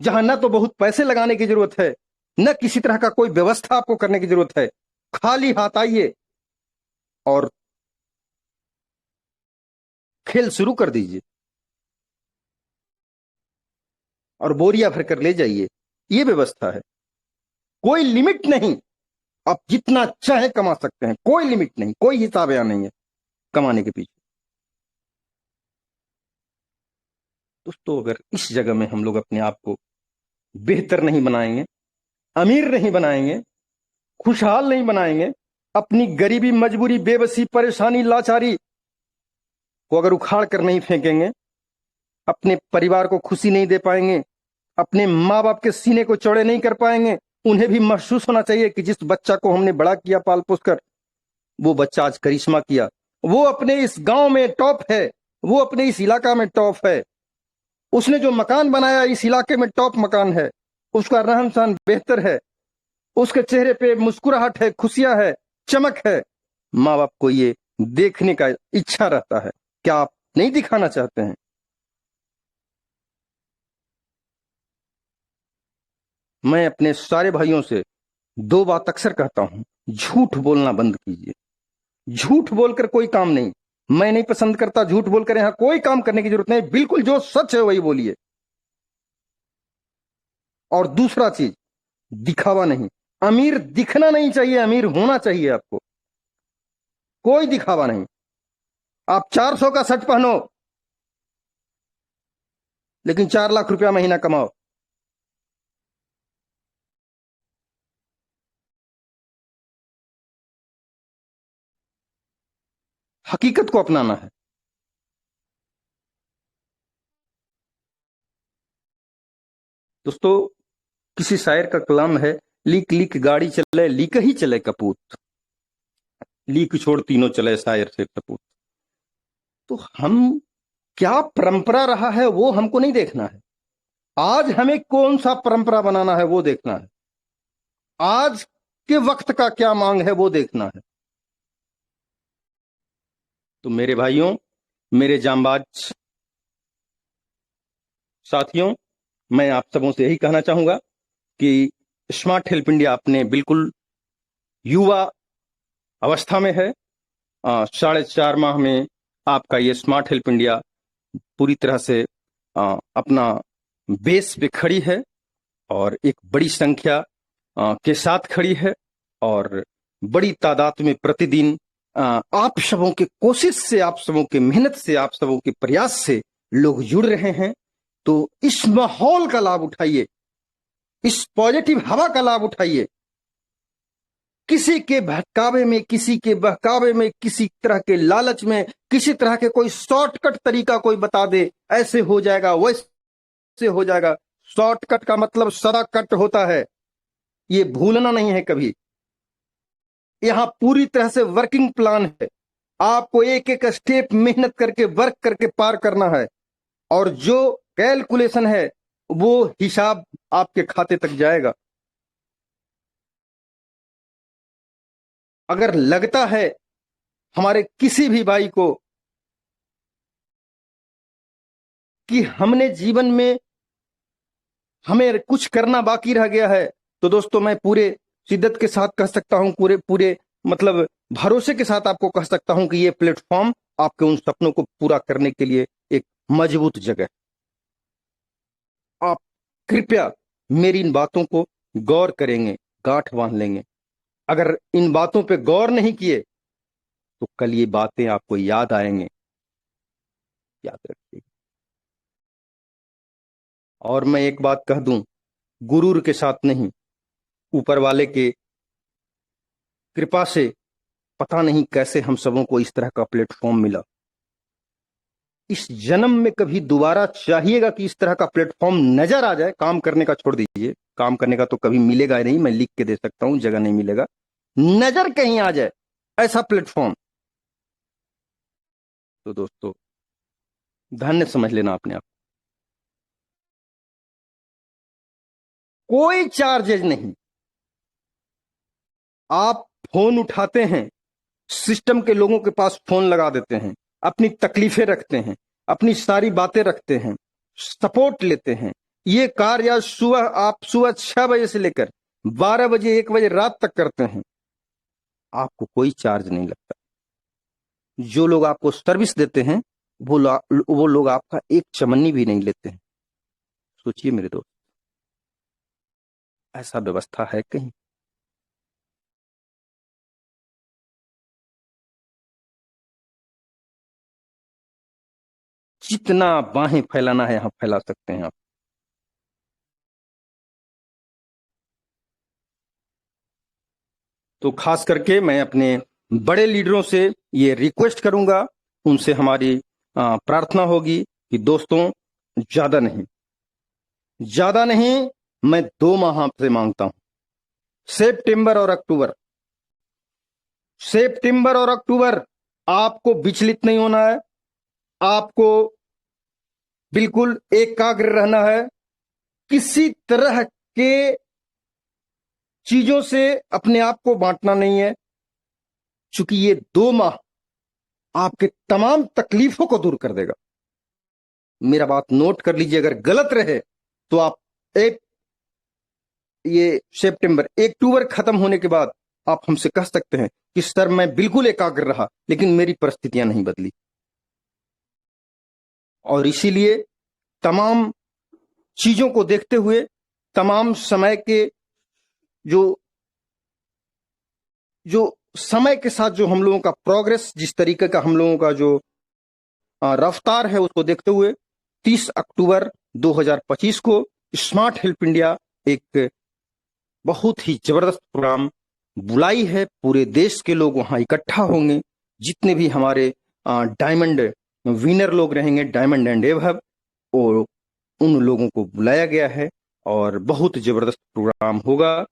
जहां न तो बहुत पैसे लगाने की जरूरत है, न किसी तरह का कोई व्यवस्था आपको करने की जरूरत है। खाली हाथ आइए और खेल शुरू कर दीजिए और बोरिया भरकर ले जाइए। यह व्यवस्था है। कोई लिमिट नहीं। आप जितना चाहे कमा सकते हैं, कोई लिमिट नहीं, कोई हिसाब यहाँ नहीं है कमाने के पीछे। दोस्तों, अगर इस जगह में हम लोग अपने आप को बेहतर नहीं बनाएंगे, अमीर नहीं बनाएंगे, खुशहाल नहीं बनाएंगे, अपनी गरीबी, मजबूरी, बेबसी, परेशानी, लाचारी को अगर उखाड़ कर नहीं फेंकेंगे, अपने परिवार को खुशी नहीं दे पाएंगे, अपने माँ बाप के सीने को चौड़े नहीं कर पाएंगे। उन्हें भी महसूस होना चाहिए कि जिस बच्चा को हमने बड़ा किया पाल पोस कर, वो बच्चा आज करिश्मा किया, वो अपने इस गांव में टॉप है, वो अपने इस इलाका में टॉप है, उसने जो मकान बनाया इस इलाके में टॉप मकान है, उसका रहन सहन बेहतर है, उसके चेहरे पे मुस्कुराहट है, खुशियां है, चमक है। माँ बाप को ये देखने का इच्छा रहता है। क्या आप नहीं दिखाना चाहते हैं? मैं अपने सारे भाइयों से 2 बात अक्सर कहता हूं, झूठ बोलना बंद कीजिए। झूठ बोलकर कोई काम नहीं। मैं नहीं पसंद करता झूठ बोलकर यहां कोई काम करने की जरूरत नहीं। बिल्कुल जो सच है वही बोलिए। और दूसरा चीज, दिखावा नहीं। अमीर दिखना नहीं चाहिए, अमीर होना चाहिए आपको। कोई दिखावा नहीं। आप 400 का शर्ट पहनो, लेकिन 4 लाख रुपया महीना कमाओ। हकीकत को अपनाना है। दोस्तों, किसी शायर का कलाम है, लीक लीक गाड़ी चले लीक ही चले कपूत, लीक छोड़ तीनों चले शायर से कपूत। तो हम क्या परंपरा रहा है वो हमको नहीं देखना है, आज हमें कौन सा परंपरा बनाना है वो देखना है, आज के वक्त का क्या मांग है वो देखना है। तो मेरे भाइयों, मेरे जांबाज साथियों, मैं आप सबों से यही कहना चाहूंगा कि स्मार्ट हेल्प इंडिया अपने बिल्कुल युवा अवस्था में है। 4.5 माह में आपका ये स्मार्ट हेल्प इंडिया पूरी तरह से अपना बेस पे खड़ी है और एक बड़ी संख्या के साथ खड़ी है, और बड़ी तादाद में प्रतिदिन आप सबों के कोशिश से, आप सबों के मेहनत से, आप सबों के प्रयास से लोग जुड़ रहे हैं। तो इस माहौल का लाभ उठाइए, इस पॉजिटिव हवा का लाभ उठाइए। किसी के भटकावे में, किसी के बहकावे में, किसी तरह के लालच में, किसी तरह के कोई शॉर्टकट तरीका कोई बता दे, ऐसे हो जाएगा वैसे हो जाएगा। शॉर्टकट का मतलब सदा कट होता है, ये भूलना नहीं है कभी। यहां पूरी तरह से वर्किंग प्लान है, आपको एक एक स्टेप मेहनत करके, वर्क करके पार करना है, और जो कैलकुलेशन है वो हिसाब आपके खाते तक जाएगा। अगर लगता है हमारे किसी भी भाई को कि हमने जीवन में हमें कुछ करना बाकी रह गया है, तो दोस्तों मैं पूरे शिद्दत के साथ कह सकता हूं, पूरे पूरे मतलब भरोसे के साथ आपको कह सकता हूं कि ये प्लेटफॉर्म आपके उन सपनों को पूरा करने के लिए एक मजबूत जगह। आप कृपया मेरी इन बातों को गौर करेंगे, गांठ बांध लेंगे। अगर इन बातों पे गौर नहीं किए तो कल ये बातें आपको याद आएंगे, याद रखिए। और मैं एक बात कह दूं, गुरूर के साथ नहीं, ऊपर वाले के कृपा से पता नहीं कैसे हम सबों को इस तरह का प्लेटफॉर्म मिला। इस जन्म में कभी दोबारा चाहिएगा कि इस तरह का प्लेटफॉर्म नजर आ जाए। काम करने का छोड़ दीजिए, काम करने का तो कभी मिलेगा ही नहीं, मैं लिख के दे सकता हूं, जगह नहीं मिलेगा। नजर कहीं आ जाए ऐसा प्लेटफॉर्म, तो दोस्तों धन्य समझ लेना अपने आप। कोई चार्जेज नहीं, आप फोन उठाते हैं, सिस्टम के लोगों के पास फोन लगा देते हैं, अपनी तकलीफें रखते हैं, अपनी सारी बातें रखते हैं, सपोर्ट लेते हैं। ये कार्य आज सुबह आप सुबह 6 बजे से लेकर 12 बजे 1 बजे रात तक करते हैं, आपको कोई चार्ज नहीं लगता। जो लोग आपको सर्विस देते हैं वो लोग आपका एक चमन्नी भी नहीं लेते हैं। सोचिए मेरे दोस्त, ऐसा व्यवस्था है कहीं? जितना बाहें फैलाना है यहां फैला सकते हैं आप। तो खास करके मैं अपने बड़े लीडरों से ये रिक्वेस्ट करूंगा, उनसे हमारी प्रार्थना होगी कि दोस्तों ज्यादा नहीं, मैं 2 माह आपसे मांगता हूं, सितंबर और अक्टूबर आपको विचलित नहीं होना है, आपको बिल्कुल एकाग्र रहना है, किसी तरह के चीजों से अपने आप को बांटना नहीं है, क्योंकि ये 2 माह आपके तमाम तकलीफों को दूर कर देगा। मेरा बात नोट कर लीजिए, अगर गलत रहे तो आप ये अक्टूबर खत्म होने के बाद आप हमसे कह सकते हैं कि सर मैं बिल्कुल एकाग्र रहा, लेकिन मेरी परिस्थितियां नहीं बदली, और इसीलिए तमाम चीजों को देखते हुए, तमाम समय के जो समय के साथ जो हम लोगों का प्रोग्रेस, जिस तरीके का हम लोगों का जो रफ्तार है, उसको देखते हुए 30 अक्टूबर 2025 को स्मार्ट हेल्प इंडिया एक बहुत ही जबरदस्त प्रोग्राम बुलाई है। पूरे देश के लोग वहां इकट्ठा होंगे, जितने भी हमारे डायमंड विनर लोग रहेंगे, डायमंड एंड एबव, और उन लोगों को बुलाया गया है और बहुत जबरदस्त प्रोग्राम होगा।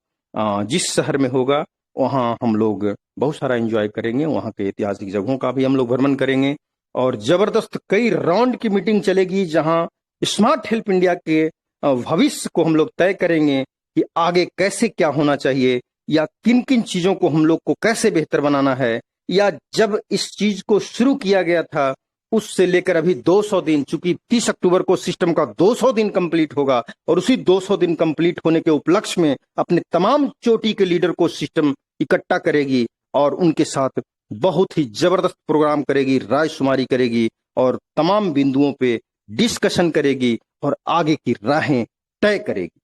जिस शहर में होगा वहां हम लोग बहुत सारा एंजॉय करेंगे, वहां के ऐतिहासिक जगहों का भी हम लोग भ्रमण करेंगे और जबरदस्त कई राउंड की मीटिंग चलेगी, जहां स्मार्ट हेल्प इंडिया के भविष्य को हम लोग तय करेंगे कि आगे कैसे क्या होना चाहिए, या किन किन चीजों को हम लोग को कैसे बेहतर बनाना है, या जब इस चीज को शुरू किया गया था उससे लेकर अभी 200 दिन, चूंकि 30 अक्टूबर को सिस्टम का 200 दिन कंप्लीट होगा और उसी 200 दिन कंप्लीट होने के उपलक्ष्य में अपने तमाम चोटी के लीडर को सिस्टम इकट्ठा करेगी और उनके साथ बहुत ही जबरदस्त प्रोग्राम करेगी, रायशुमारी करेगी और तमाम बिंदुओं पे डिस्कशन करेगी और आगे की राहें तय करेगी।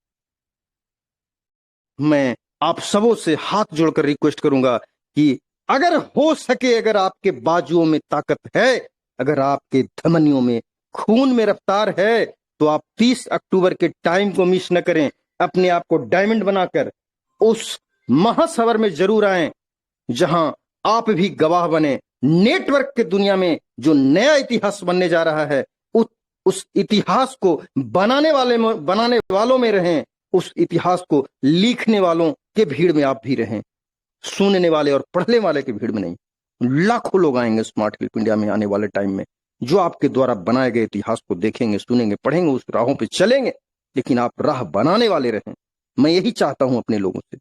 मैं आप सबों से हाथ जोड़कर रिक्वेस्ट करूंगा कि अगर हो सके, अगर आपके बाजुओं में ताकत है, अगर आपके धमनियों में खून में रफ्तार है, तो आप 30 अक्टूबर के टाइम को मिस न करें। अपने आप को डायमंड बनाकर उस महासवर में जरूर आएं, जहां आप भी गवाह बने। नेटवर्क के दुनिया में जो नया इतिहास बनने जा रहा है, उस इतिहास को बनाने वालों में रहें, उस इतिहास को लिखने वालों के भीड़ में आप भी रहें, सुनने वाले और पढ़ने वाले के भीड़ में नहीं। लाखों लोग आएंगे स्मार्ट हेल्प इंडिया में आने वाले टाइम में, जो आपके द्वारा बनाए गए इतिहास को देखेंगे, सुनेंगे, पढ़ेंगे, उस राहों पे चलेंगे, लेकिन आप राह बनाने वाले रहें। मैं यही चाहता हूं अपने लोगों से।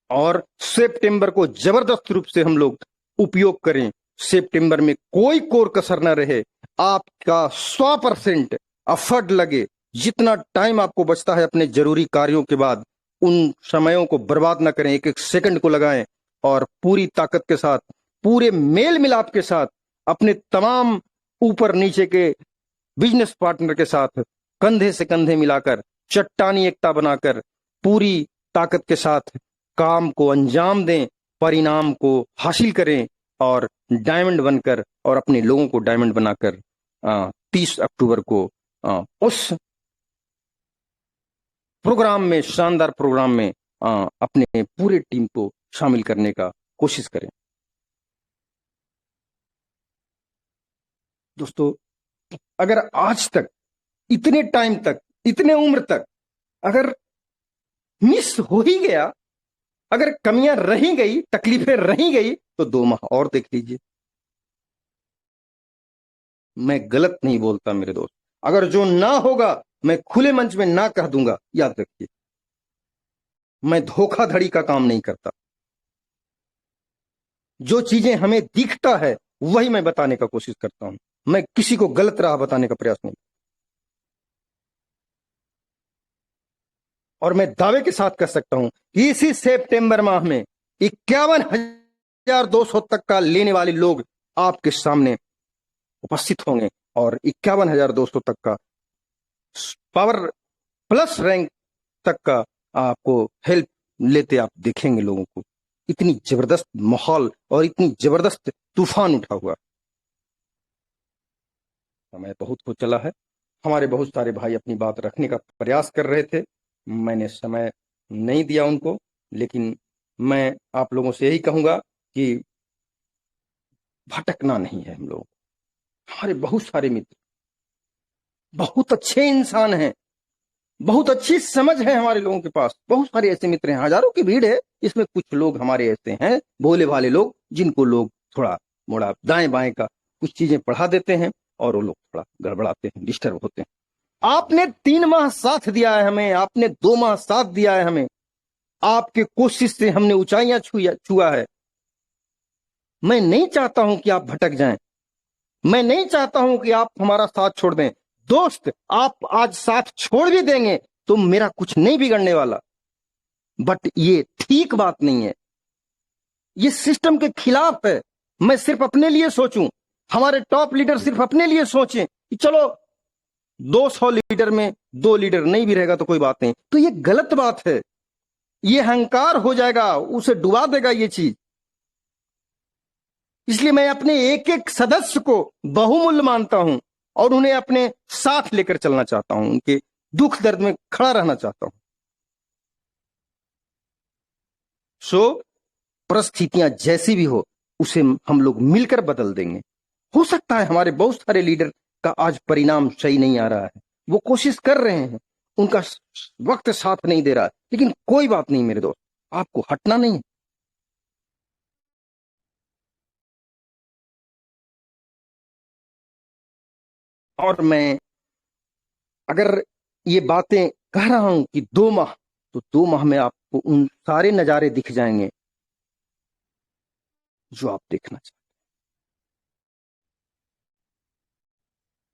और सितंबर को जबरदस्त रूप से हम लोग उपयोग करें। सितंबर में कोई कोर कसर न रहे, आपका 100% एफर्ट लगे। जितना टाइम आपको बचता है अपने जरूरी कार्यों के बाद, उन समयों को बर्बाद ना करें, एक एक सेकंड को लगाएं और पूरी ताकत के साथ, पूरे मेल मिलाप के साथ, अपने तमाम ऊपर नीचे के बिजनेस पार्टनर के साथ कंधे से कंधे मिलाकर, चट्टानी एकता बनाकर पूरी ताकत के साथ काम को अंजाम दें, परिणाम को हासिल करें और डायमंड बनकर और अपने लोगों को डायमंड बनाकर 30 अक्टूबर को उस प्रोग्राम में, शानदार प्रोग्राम में अपने पूरे टीम को शामिल करने का कोशिश करें। दोस्तों, अगर आज तक, इतने टाइम तक, इतने उम्र तक अगर मिस हो ही गया, अगर कमियां रही गई, तकलीफें रही गई, तो 2 माह और देख लीजिए। मैं गलत नहीं बोलता मेरे दोस्त, अगर जो ना होगा मैं खुले मंच में ना कह दूंगा। याद रखिए, मैं धोखाधड़ी का काम नहीं करता। जो चीजें हमें दिखता है वही मैं बताने का कोशिश करता हूं। मैं किसी को गलत राह बताने का प्रयास नहीं। और मैं दावे के साथ कह सकता हूं कि इसी सितंबर माह में 51,200 तक का लेने वाले लोग आपके सामने उपस्थित होंगे और 51,200 तक का पावर प्लस रैंक तक का आपको हेल्प लेते आप देखेंगे लोगों को। इतनी जबरदस्त माहौल और इतनी जबरदस्त तूफान उठा हुआ। समय बहुत हो चला है। हमारे बहुत सारे भाई अपनी बात रखने का प्रयास कर रहे थे, मैंने समय नहीं दिया उनको, लेकिन मैं आप लोगों से यही कहूंगा कि भटकना नहीं है। हम लोग, हमारे बहुत सारे मित्र बहुत अच्छे इंसान हैं, बहुत अच्छी समझ है हमारे लोगों के पास। बहुत सारे ऐसे मित्र हैं, हजारों की भीड़ है, इसमें कुछ लोग हमारे ऐसे हैं भोले भाले लोग, जिनको लोग थोड़ा मोड़ा दाएं बाएं का कुछ चीजें पढ़ा देते हैं और वो लोग थोड़ा गड़बड़ाते हैं, डिस्टर्ब होते हैं। आपने 3 माह साथ दिया है हमें, आपने 2 माह साथ दिया है हमें, आपके कोशिश से हमने ऊंचाइयां छुआ है। मैं नहीं चाहता हूं कि आप भटक जाएं, मैं नहीं चाहता हूं कि आप हमारा साथ छोड़ दें। दोस्त, आप आज साथ छोड़ भी देंगे तो मेरा कुछ नहीं बिगड़ने वाला, बट ये ठीक बात नहीं है, ये सिस्टम के खिलाफ है। मैं सिर्फ अपने लिए सोचूं, हमारे टॉप लीडर सिर्फ अपने लिए सोचें कि चलो 200 लीडर में 2 लीडर नहीं भी रहेगा तो कोई बात नहीं, तो ये गलत बात है, ये अहंकार हो जाएगा, उसे डुबा देगा ये चीज। इसलिए मैं अपने एक एक सदस्य को बहुमूल्य मानता हूं और उन्हें अपने साथ लेकर चलना चाहता हूं, उनके दुख दर्द में खड़ा रहना चाहता हूं। सो परिस्थितियां जैसी भी हो उसे हम लोग मिलकर बदल देंगे। हो सकता है हमारे बहुत सारे लीडर का आज परिणाम सही नहीं आ रहा है, वो कोशिश कर रहे हैं, उनका वक्त साथ नहीं दे रहा है, लेकिन कोई बात नहीं मेरे दोस्त, आपको हटना नहीं है। और मैं अगर ये बातें कह रहा हूं कि 2 माह, तो 2 माह में आपको उन सारे नजारे दिख जाएंगे जो आप देखना चाहते।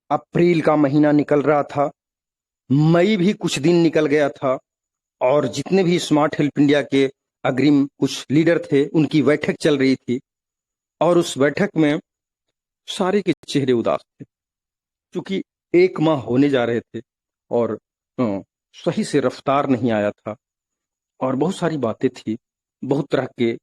अप्रैल का महीना निकल रहा था, मई भी कुछ दिन निकल गया था, और जितने भी स्मार्ट हेल्प इंडिया के अग्रिम कुछ लीडर थे उनकी बैठक चल रही थी, और उस बैठक में सारे के चेहरे उदास थे, क्योंकि 1 माह होने जा रहे थे और सही से रफ्तार नहीं आया था, और बहुत सारी बातें थी, बहुत तरह के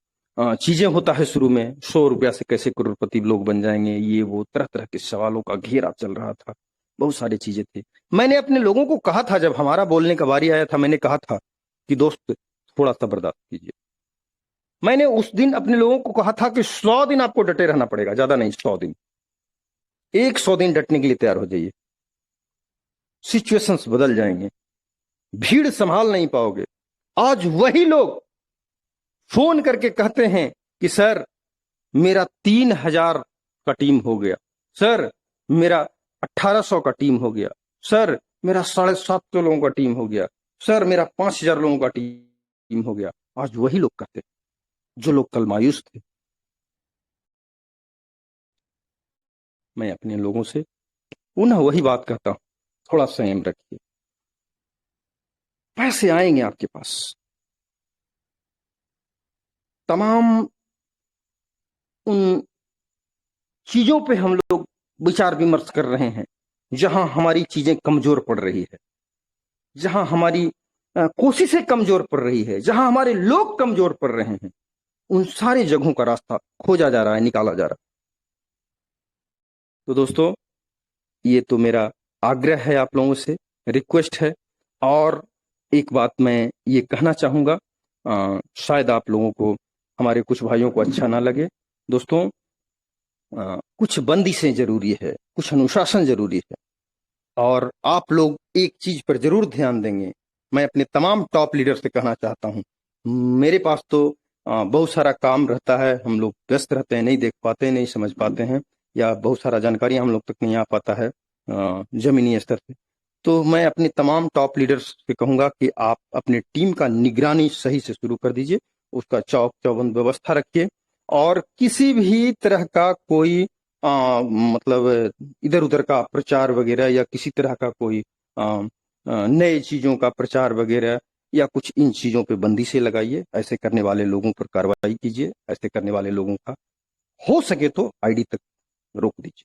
चीजें होता है शुरू में, 100 रुपया से कैसे करोड़पति लोग बन जाएंगे, ये वो तरह तरह के सवालों का घेरा चल रहा था, बहुत सारी चीजें थी। मैंने अपने लोगों को कहा था, जब हमारा बोलने का बारी आया था, मैंने कहा था कि दोस्त थोड़ा सा बर्दाश्त कीजिए। मैंने उस दिन अपने लोगों को कहा था कि 100 दिन आपको डटे रहना पड़ेगा, ज्यादा नहीं, 100 दिन, 100 दिन डटने के लिए तैयार हो जाइए। सिचुएशंस बदल जाएंगे, भीड़ संभाल नहीं पाओगे। आज वही लोग फोन करके कहते हैं कि सर मेरा 3,000 का टीम हो गया, सर मेरा 1,800 का टीम हो गया, सर मेरा 750 लोगों का टीम हो गया, सर मेरा 5,000 लोगों का टीम हो गया। आज वही लोग कहते हैं जो लोग कल मायूस थे। मैं अपने लोगों से पुनः वही बात कहता हूं, थोड़ा संयम रखिए, पैसे आएंगे आपके पास। तमाम उन चीजों पे हम लोग विचार विमर्श कर रहे हैं जहां हमारी चीजें कमजोर पड़ रही है, जहां हमारी कोशिशें कमजोर पड़ रही है, जहां हमारे लोग कमजोर पड़ रहे हैं, उन सारी जगहों का रास्ता खोजा जा रहा है, निकाला जा रहा है। तो दोस्तों, ये तो मेरा आग्रह है आप लोगों से, रिक्वेस्ट है। और एक बात मैं ये कहना चाहूंगा, शायद आप लोगों को, हमारे कुछ भाइयों को अच्छा ना लगे। दोस्तों, कुछ बंदिशें जरूरी है, कुछ अनुशासन जरूरी है, और आप लोग एक चीज पर जरूर ध्यान देंगे। मैं अपने तमाम टॉप लीडर से कहना चाहता हूं, मेरे पास तो बहुत सारा काम रहता है, हम लोग व्यस्त रहते हैं, नहीं देख पाते, नहीं समझ पाते हैं, या बहुत सारा जानकारी हम लोग तक नहीं आ पाता है जमीनी स्तर से। तो मैं अपने तमाम टॉप लीडर्स से कहूंगा कि आप अपने टीम का निगरानी सही से शुरू कर दीजिए, उसका चौक चौबंद व्यवस्था रखिए, और किसी भी तरह का कोई मतलब इधर उधर का प्रचार वगैरह, या किसी तरह का कोई नए चीजों का प्रचार वगैरह, या कुछ इन चीजों पे बंदिशें लगाइए। ऐसे करने वाले लोगों पर कार्रवाई कीजिए, ऐसे करने वाले लोगों का हो सके तो आईडी तक रोक दीजिए।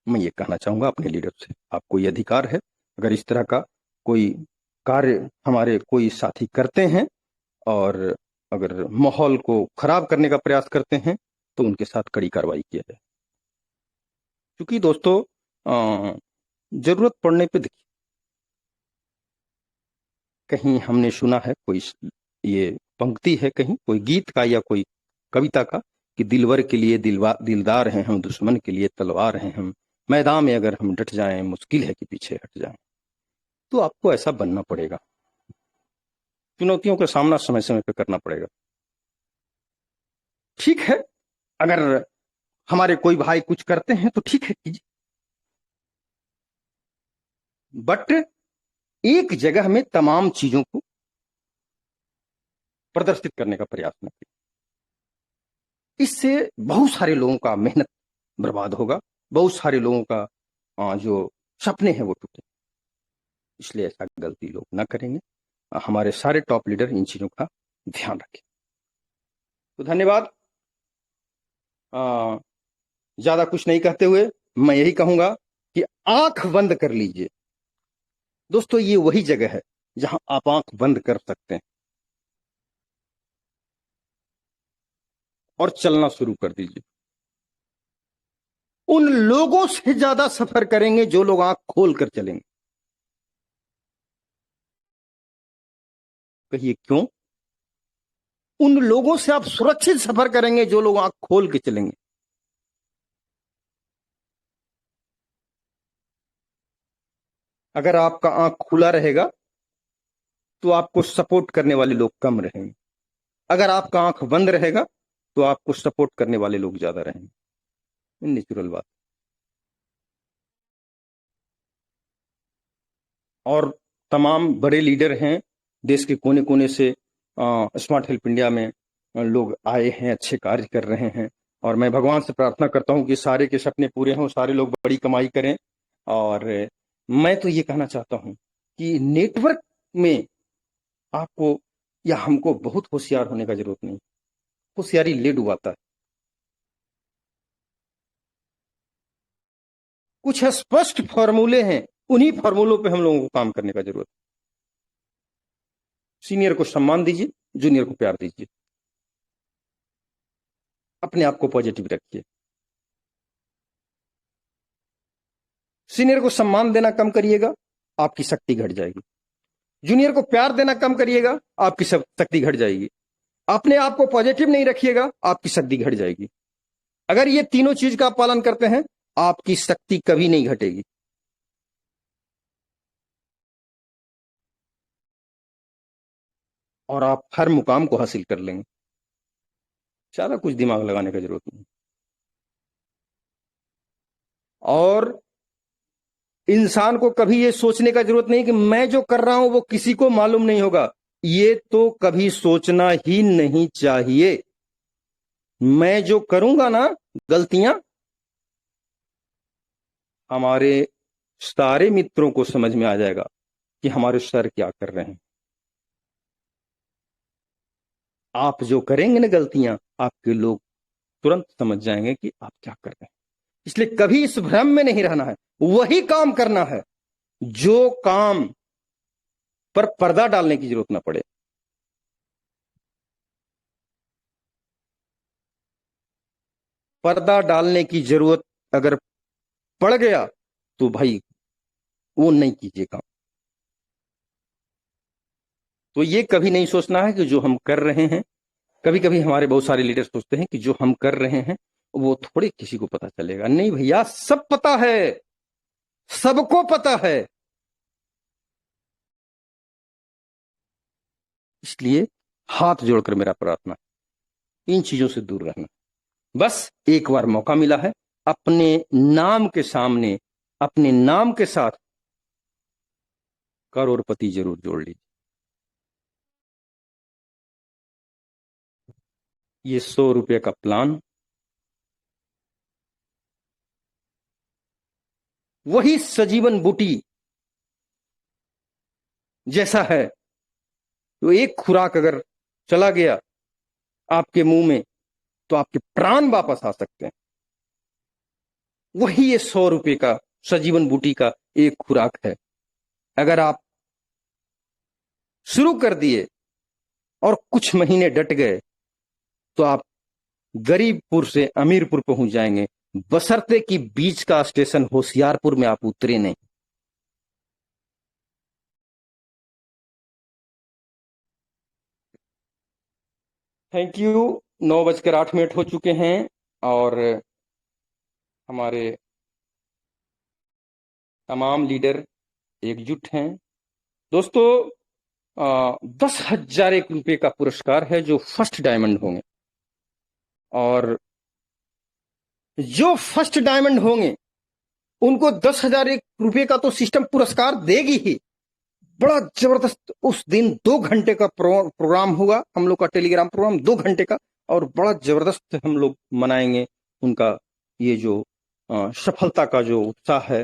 मैं ये कहना चाहूंगा अपने लीडर से, आपको ये अधिकार है, अगर इस तरह का कोई कार्य हमारे कोई साथी करते हैं और अगर माहौल को खराब करने का प्रयास करते हैं, तो उनके साथ कड़ी कार्रवाई किया जाए। क्योंकि दोस्तों, जरूरत पड़ने पे देखिए, कहीं हमने सुना है, कोई ये पंक्ति है कहीं कोई गीत का या कोई कविता का, कि दिलवर के लिए दिलदार हैं हम, दुश्मन के लिए तलवार हैं हम, मैदान में अगर हम डट जाएं, मुश्किल है कि पीछे हट जाएं। तो आपको ऐसा बनना पड़ेगा, चुनौतियों का सामना समय समय पर करना पड़ेगा। ठीक है, अगर हमारे कोई भाई कुछ करते हैं तो ठीक है, कीजिए, बट एक जगह में तमाम चीजों को प्रदर्शित करने का प्रयास न करें। इससे बहुत सारे लोगों का मेहनत बर्बाद होगा, बहुत सारे लोगों का जो सपने हैं वो टूटे। इसलिए ऐसा गलती लोग ना करेंगे, हमारे सारे टॉप लीडर इन चीजों का ध्यान रखें। तो धन्यवाद। ज्यादा कुछ नहीं कहते हुए मैं यही कहूंगा कि आंख बंद कर लीजिए। दोस्तों, ये वही जगह है जहां आप आंख बंद कर सकते हैं और चलना शुरू कर दीजिए। उन लोगों से ज्यादा सफर करेंगे जो लोग आंख खोल कर चलेंगे। कहिए क्यों? उन लोगों से आप सुरक्षित सफर करेंगे जो लोग आंख खोल के चलेंगे। अगर आपका आंख खुला रहेगा तो आपको सपोर्ट करने वाले लोग कम रहेंगे। अगर आपका आंख बंद रहेगा तो आपको सपोर्ट करने वाले लोग ज्यादा रहेंगे। नेचुरल बात। और तमाम बड़े लीडर हैं देश के कोने कोने से, स्मार्ट हेल्प इंडिया में लोग आए हैं, अच्छे कार्य कर रहे हैं। और मैं भगवान से प्रार्थना करता हूं कि सारे के सपने पूरे हों, सारे लोग बड़ी कमाई करें। और मैं तो ये कहना चाहता हूं कि नेटवर्क में आपको या हमको बहुत होशियार होने का जरूरत नहीं। होशियारी ले डुबाता है। कुछ स्पष्ट फॉर्मूले हैं, उन्हीं फॉर्मूलों पे हम लोगों को काम करने का जरूरत है। सीनियर को सम्मान दीजिए, जूनियर को प्यार दीजिए, अपने आप को पॉजिटिव रखिए। सीनियर को सम्मान देना कम करिएगा, आपकी शक्ति घट जाएगी। जूनियर को प्यार देना कम करिएगा, आपकी शक्ति घट जाएगी। अपने आप को पॉजिटिव नहीं रखिएगा, आपकी शक्ति घट जाएगी। अगर ये तीनों चीज का पालन करते हैं, आपकी शक्ति कभी नहीं घटेगी। और आप हर मुकाम को हासिल कर लेंगे। ज्यादा कुछ दिमाग लगाने की जरूरत नहीं। और इंसान को कभी ये सोचने का जरूरत नहीं कि मैं जो कर रहा हूं वो किसी को मालूम नहीं होगा। ये तो कभी सोचना ही नहीं चाहिए। मैं जो करूंगा ना गलतियां, हमारे सारे मित्रों को समझ में आ जाएगा कि हमारे सर क्या कर रहे हैं। आप जो करेंगे ना गलतियां, आपके लोग तुरंत समझ जाएंगे कि आप क्या कर रहे हैं। इसलिए कभी इस भ्रम में नहीं रहना है। वही काम करना है जो काम पर पर्दा डालने की जरूरत ना पड़े। पर्दा डालने की जरूरत अगर पड़ गया तो भाई वो नहीं कीजिए काम। तो ये कभी नहीं सोचना है कि जो हम कर रहे हैं, कभी कभी हमारे बहुत सारे लीडर सोचते हैं कि जो हम कर रहे हैं वो थोड़े किसी को पता चलेगा। नहीं भैया, सब पता है, सबको पता है। इसलिए हाथ जोड़कर मेरा प्रार्थना, इन चीजों से दूर रहना। बस एक बार मौका मिला है, अपने नाम के सामने, अपने नाम के साथ करोड़पति जरूर जोड़ लीजिए। ये 100 रुपये का प्लान, वही सजीवन बूटी जैसा है। तो एक खुराक अगर चला गया आपके मुंह में तो आपके प्राण वापस आ सकते हैं। वही ये 100 रुपये का सजीवन बूटी का एक खुराक है। अगर आप शुरू कर दिए और कुछ महीने डट गए तो आप गरीबपुर से अमीरपुर पहुंच जाएंगे, बशर्ते कि बीच का स्टेशन होशियारपुर में आप उतरे नहीं। Thank you. 9:08 हो चुके हैं और हमारे तमाम लीडर एकजुट हैं। दोस्तों, 10,001 रुपये का पुरस्कार है जो फर्स्ट डायमंड होंगे। और जो फर्स्ट डायमंड होंगे उनको 10,001 रुपये का तो सिस्टम पुरस्कार देगी ही। बड़ा जबरदस्त उस दिन 2 घंटे का प्रोग्राम होगा, हम लोग का टेलीग्राम प्रोग्राम 2 घंटे का। और बड़ा जबरदस्त हम लोग मनाएंगे उनका ये जो सफलता का जो उत्साह है,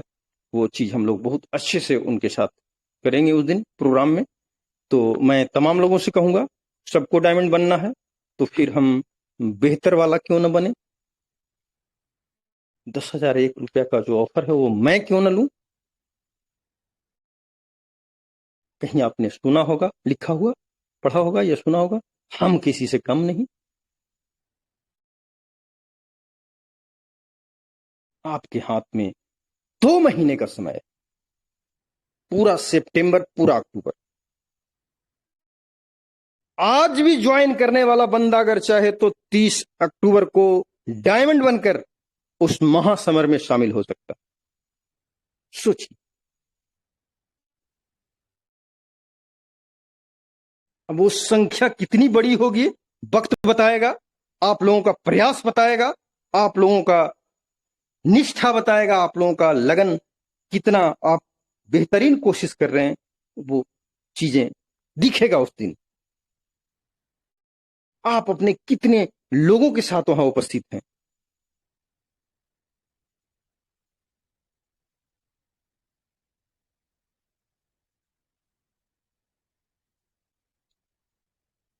वो चीज हम लोग बहुत अच्छे से उनके साथ करेंगे उस दिन प्रोग्राम में। तो मैं तमाम लोगों से कहूंगा, सबको डायमंड बनना है तो फिर हम बेहतर वाला क्यों ना बने। 10,001 रुपया का जो ऑफर है वो मैं क्यों ना लूं। कहीं आपने सुना होगा, लिखा हुआ, पढ़ा होगा या सुना होगा, हम किसी से कम नहीं। आपके हाथ में 2 महीने का समय है, पूरा सितंबर, पूरा अक्टूबर। आज भी ज्वाइन करने वाला बंदा अगर चाहे तो 30 अक्टूबर को डायमंड बनकर उस महासमर में शामिल हो सकता। सोचिए, अब वो संख्या कितनी बड़ी होगी वक्त बताएगा, आप लोगों का प्रयास बताएगा, आप लोगों का निष्ठा बताएगा, आप लोगों का लगन, कितना आप बेहतरीन कोशिश कर रहे हैं, वो चीजें दिखेगा उस दिन। आप अपने कितने लोगों के साथ वहां उपस्थित हैं।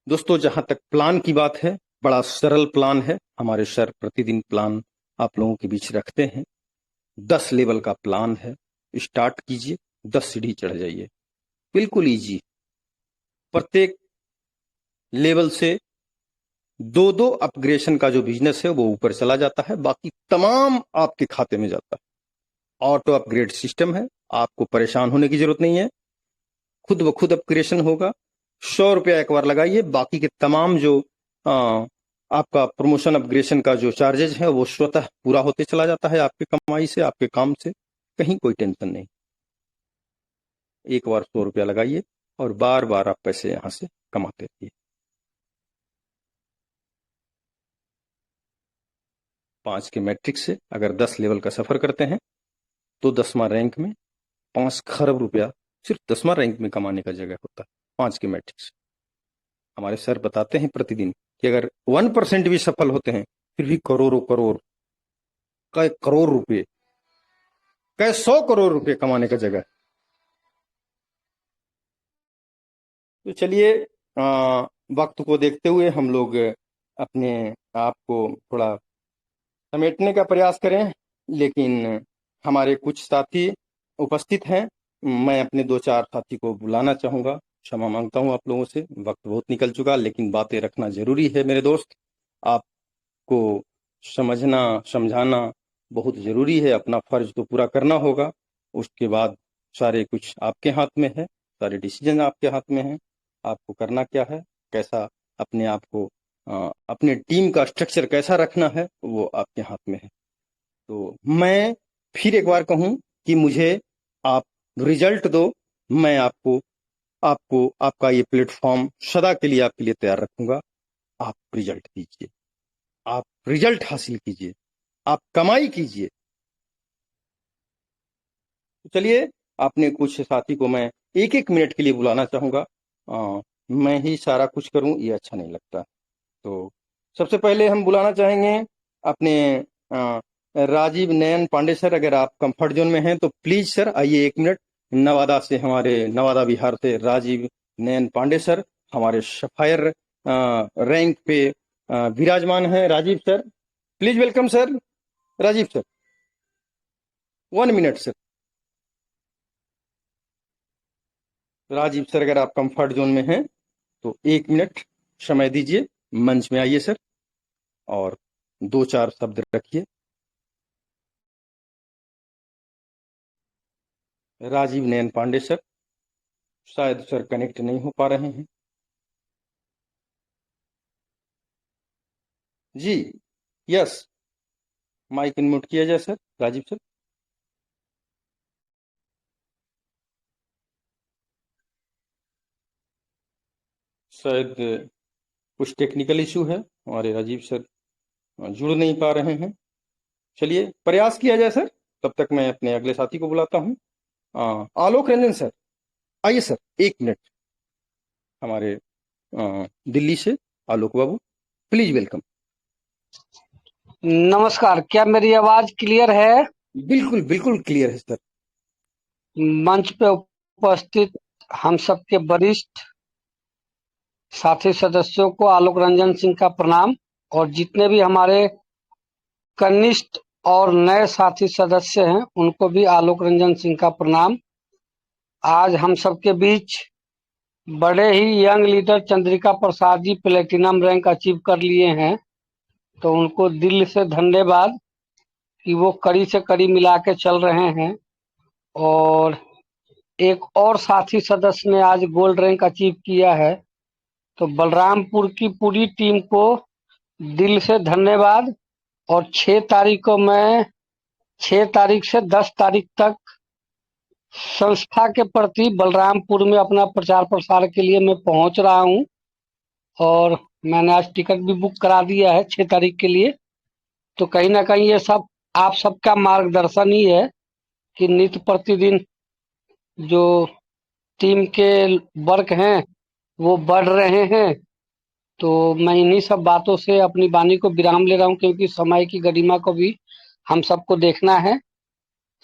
दोस्तों, जहां तक प्लान की बात है, बड़ा सरल प्लान है। हमारे सर प्रतिदिन प्लान आप लोगों के बीच रखते हैं। 10 लेवल का प्लान है। स्टार्ट कीजिए, 10 सीढ़ी चढ़ जाइए, बिल्कुल इजी। प्रत्येक लेवल से 2-2 अपग्रेडेशन का जो बिजनेस है वो ऊपर चला जाता है, बाकी तमाम आपके खाते में जाता है। ऑटो अपग्रेड सिस्टम है, आपको परेशान होने की जरूरत नहीं है, खुद ब खुद अपग्रेडेशन होगा। 100 रुपया एक बार लगाइए, बाकी के तमाम जो आपका प्रमोशन अपग्रेडेशन का जो चार्जेज है वो स्वतः पूरा होते चला जाता है आपकी कमाई से, आपके काम से, कहीं कोई टेंशन नहीं। एक बार 100 रुपया लगाइए और बार बार आप पैसे यहां से कमाते रहिए। 5 के मैट्रिक्स से अगर 10 लेवल का सफर करते हैं तो 10वां रैंक में 5 खरब रुपया सिर्फ 10वां रैंक में कमाने का जगह होता है। 5 के मैट्रिक्स हमारे सर बताते हैं प्रतिदिन कि अगर 1% भी सफल होते हैं फिर भी करोड़ों करोड़, कई करोड़ रुपए, कई 100 करोड़ रुपए कमाने का जगह है। तो चलिए, वक्त को देखते हुए हम लोग अपने आप को थोड़ा समेटने का प्रयास करें, लेकिन हमारे कुछ साथी उपस्थित हैं। मैं अपने 2-4 साथी को बुलाना चाहूंगा। क्षमा मांगता हूं आप लोगों से, वक्त बहुत निकल चुका, लेकिन बातें रखना जरूरी है मेरे दोस्त। आपको समझना समझाना बहुत जरूरी है, अपना फर्ज तो पूरा करना होगा। उसके बाद सारे कुछ आपके हाथ में है, सारे डिसीजन आपके हाथ में है। आपको करना क्या है, कैसा अपने आप को, अपने टीम का स्ट्रक्चर कैसा रखना है, वो आपके हाथ में है। तो मैं फिर एक बार कहूं कि मुझे आप रिजल्ट दो, मैं आपको आपको आपका ये प्लेटफॉर्म सदा के लिए आपके लिए तैयार रखूंगा। आप रिजल्ट दीजिए, आप रिजल्ट हासिल कीजिए, आप कमाई कीजिए। तो चलिए, अपने कुछ साथी को मैं 1-1 मिनट के लिए बुलाना चाहूंगा। मैं ही सारा कुछ करूं ये अच्छा नहीं लगता। तो सबसे पहले हम बुलाना चाहेंगे अपने राजीव नयन पांडे सर। अगर आप कंफर्ट जोन में हैं तो प्लीज सर आइए 1 मिनट। नवादा से, हमारे नवादा बिहार से राजीव नयन पांडे सर हमारे सफायर रैंक पे विराजमान है। Rajeev sir, please welcome sir. Rajeev sir, 1 minute sir. Rajeev sir, अगर आप कंफर्ट जोन में हैं तो 1 मिनट समय दीजिए, मंच में आइए सर और 2-4 शब्द रखिए। राजीव नयन पांडे सर, शायद सर कनेक्ट नहीं हो पा रहे हैं जी। यस, माइक अनम्यूट किया जाए सर। राजीव सर, शायद कुछ टेक्निकल इशू है, हमारे राजीव सर जुड़ नहीं पा रहे हैं। चलिए प्रयास किया जाए सर, तब तक मैं अपने अगले साथी को बुलाता हूँ। आलोक रंजन सर, आइए सर 1 मिनट। हमारे दिल्ली से आलोक बाबू, प्लीज वेलकम। नमस्कार, क्या मेरी आवाज क्लियर है? बिल्कुल बिल्कुल क्लियर है सर। मंच पे उपस्थित हम सबके वरिष्ठ साथी सदस्यों को आलोक रंजन सिंह का प्रणाम, और जितने भी हमारे कनिष्ठ और नए साथी सदस्य हैं उनको भी आलोक रंजन सिंह का प्रणाम। आज हम सबके बीच बड़े ही young leader Chandrika Prasad ji platinum rank achieve कर लिए हैं, तो उनको दिल से धन्यवाद। कि वो कड़ी से कड़ी मिला के चल रहे हैं। और एक और साथी सदस्य ने आज गोल्ड रैंक अचीव किया है। तो बलरामपुर की पूरी टीम को दिल से धन्यवाद। और 6 तारीख से 10 तारीख तक संस्था के प्रति बलरामपुर में अपना प्रचार प्रसार के लिए मैं पहुंच रहा हूं। और मैंने आज टिकट भी बुक करा दिया है 6 तारीख के लिए। तो कहीं ना कहीं ये सब आप सबका मार्गदर्शन ही है कि नित्य प्रतिदिन जो टीम के वर्क हैं वो बढ़ रहे हैं। तो मैं इन्हीं सब बातों से अपनी वाणी को विराम ले रहा हूं, क्योंकि समय की गरिमा को भी हम सबको देखना है।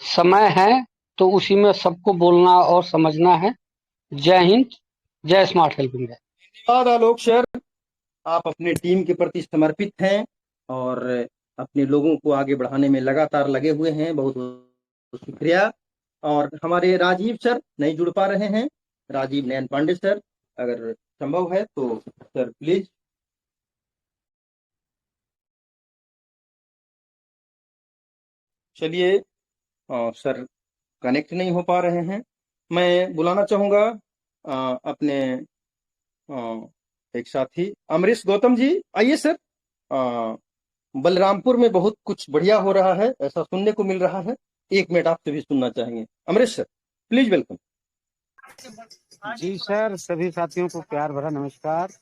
समय है तो उसी में सबको बोलना और समझना है। जय हिंद, जय स्मार्ट हेल्प इंडिया। धन्यवाद आलोक सर, आप अपने टीम के प्रति समर्पित हैं और अपने लोगों को आगे बढ़ाने में लगातार लगे हुए हैं। बहुत बहुत शुक्रिया। और हमारे राजीव सर नहीं जुड़ पा रहे हैं, राजीव नयन पांडे सर, अगर संभव है तो सर प्लीज। चलिए, सर कनेक्ट नहीं हो पा रहे हैं। मैं बुलाना चाहूंगा अपने एक साथी अमरीश गौतम जी, आइए सर। बलरामपुर में बहुत कुछ बढ़िया हो रहा है, ऐसा सुनने को मिल रहा है। 1 मिनट आपसे भी सुनना चाहेंगे। Amrish sir please, welcome. जी सर, सभी साथियों को प्यार भरा नमस्कार,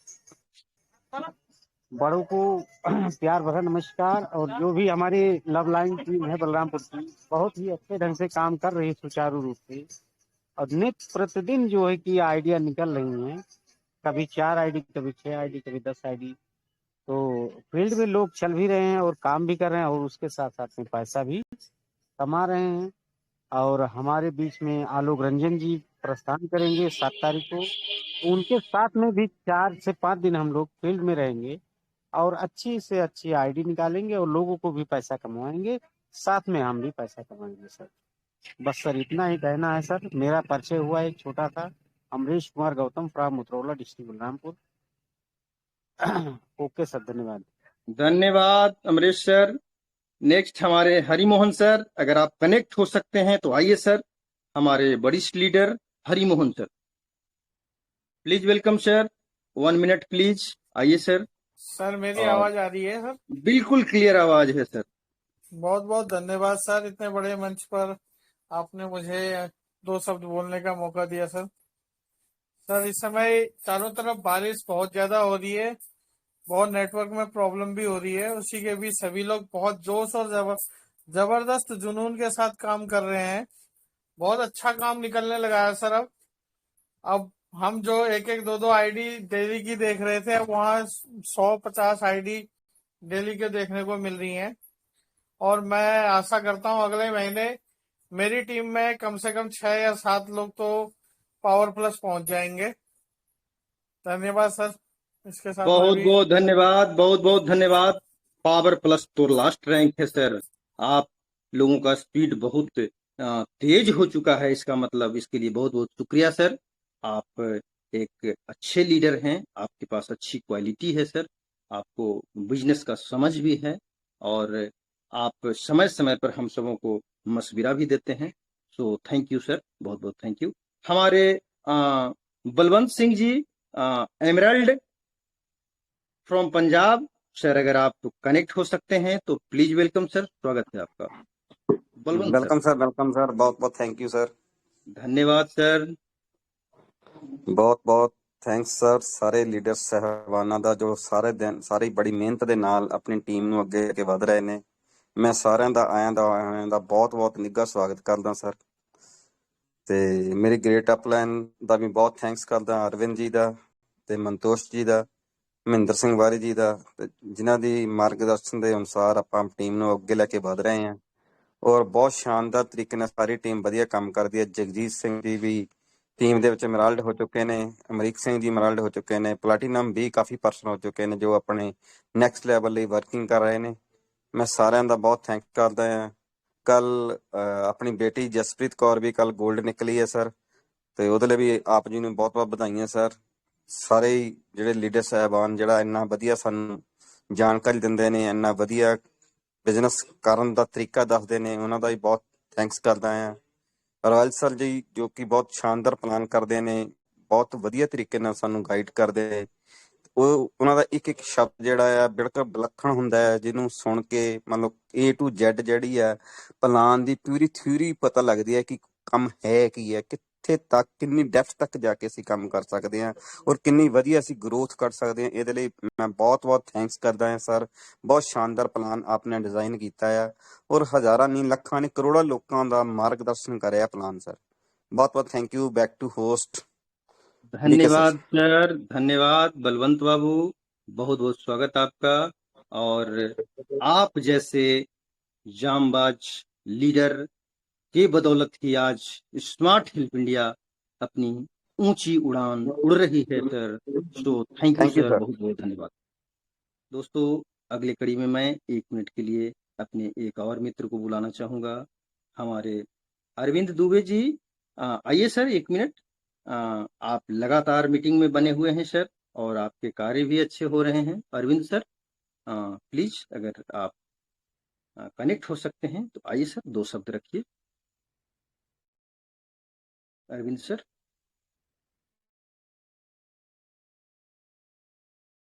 बड़ों को प्यार भरा नमस्कार। और जो भी हमारी लव लाइन टीम है बलरामपुर की, बहुत ही अच्छे ढंग से काम कर रही है सुचारू रूप से। और नित्य प्रतिदिन जो है कि आइडिया निकल रही हैं, कभी 4 आईडी, कभी 6 आईडी, कभी 10 आईडी। तो फील्ड में लोग चल भी रहे हैं और काम भी कर रहे हैं और उसके साथ साथ में पैसा भी कमा रहे हैं। और हमारे बीच में आलोक रंजन जी प्रस्थान करेंगे 7 तारीख को। उनके साथ में भी 4 से 5 दिन हम लोग फील्ड में रहेंगे और अच्छी से अच्छी आईडी निकालेंगे और लोगों को भी पैसा कमाएंगे, साथ में हम भी पैसा कमाएंगे सर। बस सर इतना ही कहना है सर। मेरा परिचय हुआ एक छोटा सा, Amrish Kumar Gautam from Mutraula district Balrampur. Okay sir, धन्यवाद। धन्यवाद अमरीश सर। नेक्स्ट हमारे हरिमोहन सर, अगर आप कनेक्ट हो सकते हैं तो आइए सर। हमारे वरिष्ठ leader Harimohan sir, please welcome sir. 1 minute please, आइए सर। सर मेरी और आवाज आ रही है सर? बिल्कुल क्लियर आवाज है सर। बहुत बहुत धन्यवाद सर, इतने बड़े मंच पर आपने मुझे 2 शब्द बोलने का मौका दिया सर। सर इस समय चारों तरफ बारिश बहुत ज्यादा हो रही है, बहुत नेटवर्क में प्रॉब्लम भी हो रही है। उसी के बीच सभी लोग बहुत जोश और जबरदस्त जुनून के साथ काम कर रहे हैं। बहुत अच्छा काम निकलने लगा है सर। अब हम जो 1-1, 2-2 आईडी डेली की देख रहे थे, अब वहाँ 100-50 आईडी डेली के देखने को मिल रही हैं। और मैं आशा करता हूँ अगले महीने मेरी टीम में कम से कम 6 या 7 लोग तो पावर प्लस पहुंच जाएंगे। धन्यवाद सर। इसके साथ मैं बहुत भी बहुत धन्यवाद, बहुत बहुत धन्यवाद। पावर प्लस तो लास्ट रैंक है सर। आप लोगों का स्पीड बहुत तेज हो चुका है, इसका मतलब इसके लिए बहुत बहुत शुक्रिया सर। आप एक अच्छे लीडर हैं, आपके पास अच्छी क्वालिटी है सर, आपको बिजनेस का समझ भी है और आप समय समय पर हम सबों को मशविरा भी देते हैं। सो थैंक यू सर, बहुत बहुत थैंक यू। हमारे Balwant Singh ji, emerald from Punjab sir, अगर आप कनेक्ट हो सकते हैं तो प्लीज वेलकम सर, स्वागत है आपका। बलवंत सर। वेलकम सर, बहुत बहुत थैंक यू सर। धन्यवाद सर। ਬਹੁਤ ਬਹੁਤ ਥੈਂਕਸ ਸਰ ਸਾਰੇ ਲੀਡਰ ਸਹਿਬਾਨਾਂ ਦਾ ਜੋ ਸਾਰੇ ਦਿਨ ਸਾਰੀ ਬੜੀ ਮਿਹਨਤ ਦੇ ਨਾਲ ਆਪਣੀ ਟੀਮ ਨੂੰ ਅੱਗੇ ਲੈ ਕੇ ਵਧ ਰਹੇ ਨੇ। ਮੈਂ ਸਾਰਿਆਂ ਦਾ ਆਇਆਂ ਦਾ ਬਹੁਤ ਬਹੁਤ ਨਿੱਘਾ ਸਵਾਗਤ ਕਰਦਾ ਸਰ। ਤੇ ਮੇਰੀ ਗ੍ਰੇਟ ਅਪਲਾਈਨ ਦਾ ਵੀ ਬਹੁਤ ਥੈਂਕਸ ਕਰਦਾ, ਅਰਵਿੰਦ ਜੀ ਦਾ ਤੇ ਮੰਤੋਸ਼ ਜੀ ਦਾ, ਮਹਿੰਦਰ ਸਿੰਘ ਵਾਰੀ ਜੀ ਦਾ, ਜਿਨ੍ਹਾਂ ਦੀ ਮਾਰਗਦਰਸ਼ਨ ਦੇ ਅਨੁਸਾਰ ਆਪਾਂ ਟੀਮ ਨੂੰ ਅੱਗੇ ਲੈ ਕੇ ਵਧ ਰਹੇ ਹਾਂ ਔਰ ਬਹੁਤ ਸ਼ਾਨਦਾਰ ਤਰੀਕੇ ਨਾਲ ਸਾਰੀ ਟੀਮ ਵਧੀਆ ਕੰਮ ਕਰਦੀ ਹੈ। ਜਗਜੀਤ ਸਿੰਘ ਜੀ ਵੀ ਟੀਮ ਦੇ ਵਿੱਚ ਮਰਾਲਡ ਹੋ ਚੁੱਕੇ ਨੇ, ਅਮਰੀਕ ਸਿੰਘ ਜੀ ਮਰਾਲਡ ਹੋ ਚੁੱਕੇ ਨੇ, ਪਲੈਟੀਨਮ ਵੀ ਕਾਫੀ ਪਰਸਨ ਹੋ ਚੁੱਕੇ ਨੇ ਜੋ ਆਪਣੇ ਨੈਕਸਟ ਲੈਵਲ ਲਈ ਵਰਕਿੰਗ ਕਰ ਰਹੇ ਨੇ। ਮੈਂ ਸਾਰਿਆਂ ਦਾ ਬਹੁਤ ਥੈਂਕ ਕਰਦਾ ਹਾਂ। ਕੱਲ ਆਪਣੀ ਬੇਟੀ ਜਸਪ੍ਰੀਤ ਕੌਰ ਵੀ ਕੱਲ 골ਡ ਨਿਕਲੀ ਹੈ ਸਰ, ਤੇ ਉਹਦੇ ਲਈ ਵੀ ਆਪ ਜੀ ਨੂੰ ਬਹੁਤ ਬਹੁਤ ਵਧਾਈਆਂ ਸਰ। ਸਾਰੇ ਜਿਹੜੇ ਲੀਡਰ ਸਾਹਿਬਾਨ ਜਿਹੜਾ ਇੰਨਾ ਵਧੀਆ ਸਾਨੂੰ ਜਾਣਕਾਰੀ ਦਿੰਦੇ ਨੇ, ਇੰਨਾ ਵਧੀਆ ਬਿਜ਼ਨਸ ਕਰਨ ਦਾ ਤਰੀਕਾ ਦੱਸਦੇ ਨੇ, ਉਹਨਾਂ ਦਾ ਵੀ ਬਹੁਤ ਥੈਂਕਸ ਕਰਦਾ ਹਾਂ। ਰਾਇਲ ਸਰ ਜੀ ਜੋ ਕਿ ਬਹੁਤ ਸ਼ਾਨਦਾਰ ਪਲਾਨ ਕਰਦੇ ਨੇ, ਬਹੁਤ ਵਧੀਆ ਤਰੀਕੇ ਨਾਲ ਸਾਨੂੰ ਗਾਈਡ ਕਰਦੇ ਨੇ। ਉਹਨਾਂ ਦਾ ਇੱਕ ਇੱਕ ਸ਼ਬਦ ਜਿਹੜਾ ਆ ਬਿਲਕੁਲ ਵਿਲੱਖਣ ਹੁੰਦਾ ਹੈ, ਜਿਹਨੂੰ ਸੁਣ ਕੇ ਮਤਲਬ A to Z ਜਿਹੜੀ ਆ ਪਲਾਨ ਦੀ ਪੂਰੀ ਥਿਊਰੀ ਪਤਾ ਲੱਗਦੀ ਹੈ ਕਿ ਕੰਮ ਹੈ ਕੀ ਹੈ, ਕਿੱਥੇ ਤੱਕ ਕਿੰਨੀ ਡੈਪਥ ਤੱਕ ਜਾ ਕੇ ਅਸੀਂ ਕੰਮ ਕਰ ਸਕਦੇ ਹਾਂ ਔਰ ਕਿੰਨੀ ਵਧੀਆ ਅਸੀਂ ਗਰੋਥ ਕਰ ਸਕਦੇ ਹਾਂ। ਇਹਦੇ ਲਈ ਮੈਂ ਬਹੁਤ ਬਹੁਤ ਥੈਂਕਸ ਕਰਦਾ ਹਾਂ ਸਰ। ਬਹੁਤ ਸ਼ਾਨਦਾਰ ਪਲਾਨ ਆਪਨੇ ਡਿਜ਼ਾਈਨ ਕੀਤਾ ਆ ਔਰ ਹਜ਼ਾਰਾਂ ਨਹੀਂ ਲੱਖਾਂ ਨਹੀਂ ਕਰੋੜਾਂ ਲੋਕਾਂ ਦਾ ਮਾਰਗਦਰਸ਼ਨ ਕਰਿਆ ਪਲਾਨ ਸਰ। बहुत बहुत thank you. Back to host. धन्यवाद सर, धन्यवाद बलवंत बाबू, बहुत बहुत स्वागत आपका। और आप जैसे जांबाज लीडर के बदौलत ही आज स्मार्ट हेल्प इंडिया अपनी ऊंची उड़ान उड़ रही है sir. So thank you sir, बहुत बहुत धन्यवाद। दोस्तों अगले कड़ी में मैं 1 मिनट के लिए अपने एक और मित्र को बुलाना चाहूंगा, हमारे अरविंद दुबे जी। आइए सर 1 मिनट। आप लगातार मीटिंग में बने हुए हैं सर और आपके कार्य भी अच्छे हो रहे हैं। अरविंद सर प्लीज अगर आप कनेक्ट हो सकते हैं तो आइए सर, 2 शब्द रखिए। अरविंद सर,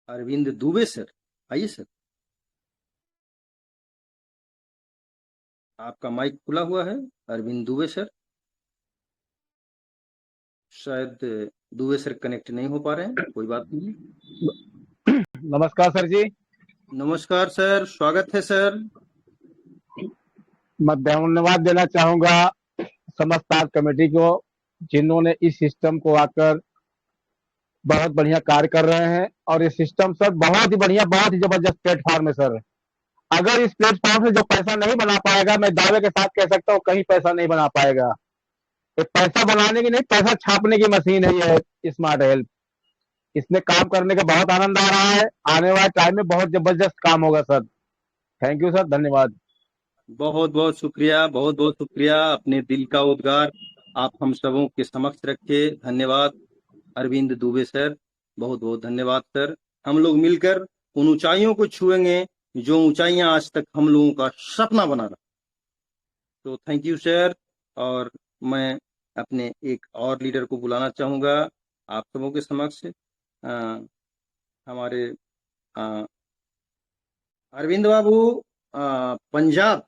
अरविंद दुबे सर, आइए सर। आपका माइक खुला हुआ है अरविंद दुबे सर। शायद दुबे सर कनेक्ट नहीं हो पा रहे हैं, कोई बात नहीं। नमस्कार सर जी। नमस्कार सर, स्वागत है सर। मैं धन्यवाद देना चाहूंगा समस्त आर्ट कमेटी को, जिन्होंने इस सिस्टम को आकर बहुत बढ़िया कार्य कर रहे हैं। और ये सिस्टम सर बहुत ही बढ़िया, बहुत ही जबरदस्त प्लेटफॉर्म है सर। अगर इस प्लेटफॉर्म से जो पैसा नहीं बना पाएगा, मैं दावे के साथ कह सकता हूँ कहीं पैसा नहीं बना पाएगा। ये पैसा बनाने की नहीं, पैसा छापने की मशीन है ये स्मार्ट हेल्प। इसमें काम करने का बहुत आनंद आ रहा है। आने वाले टाइम में बहुत जबरदस्त काम होगा सर। थैंक यू सर, धन्यवाद। बहुत बहुत शुक्रिया, बहुत बहुत शुक्रिया। अपने दिल का उद्गार आप हम सबों के समक्ष रखे। धन्यवाद अरविंद दुबे सर, बहुत बहुत धन्यवाद सर। हम लोग मिलकर उन ऊंचाइयों को छुएंगे जो ऊंचाइयां आज तक हम लोगों का सपना बना रहा। तो थैंक यू सर। और मैं अपने एक और लीडर को बुलाना चाहूंगा आप सबों के समक्ष, हमारे Arvind Babu Punjab.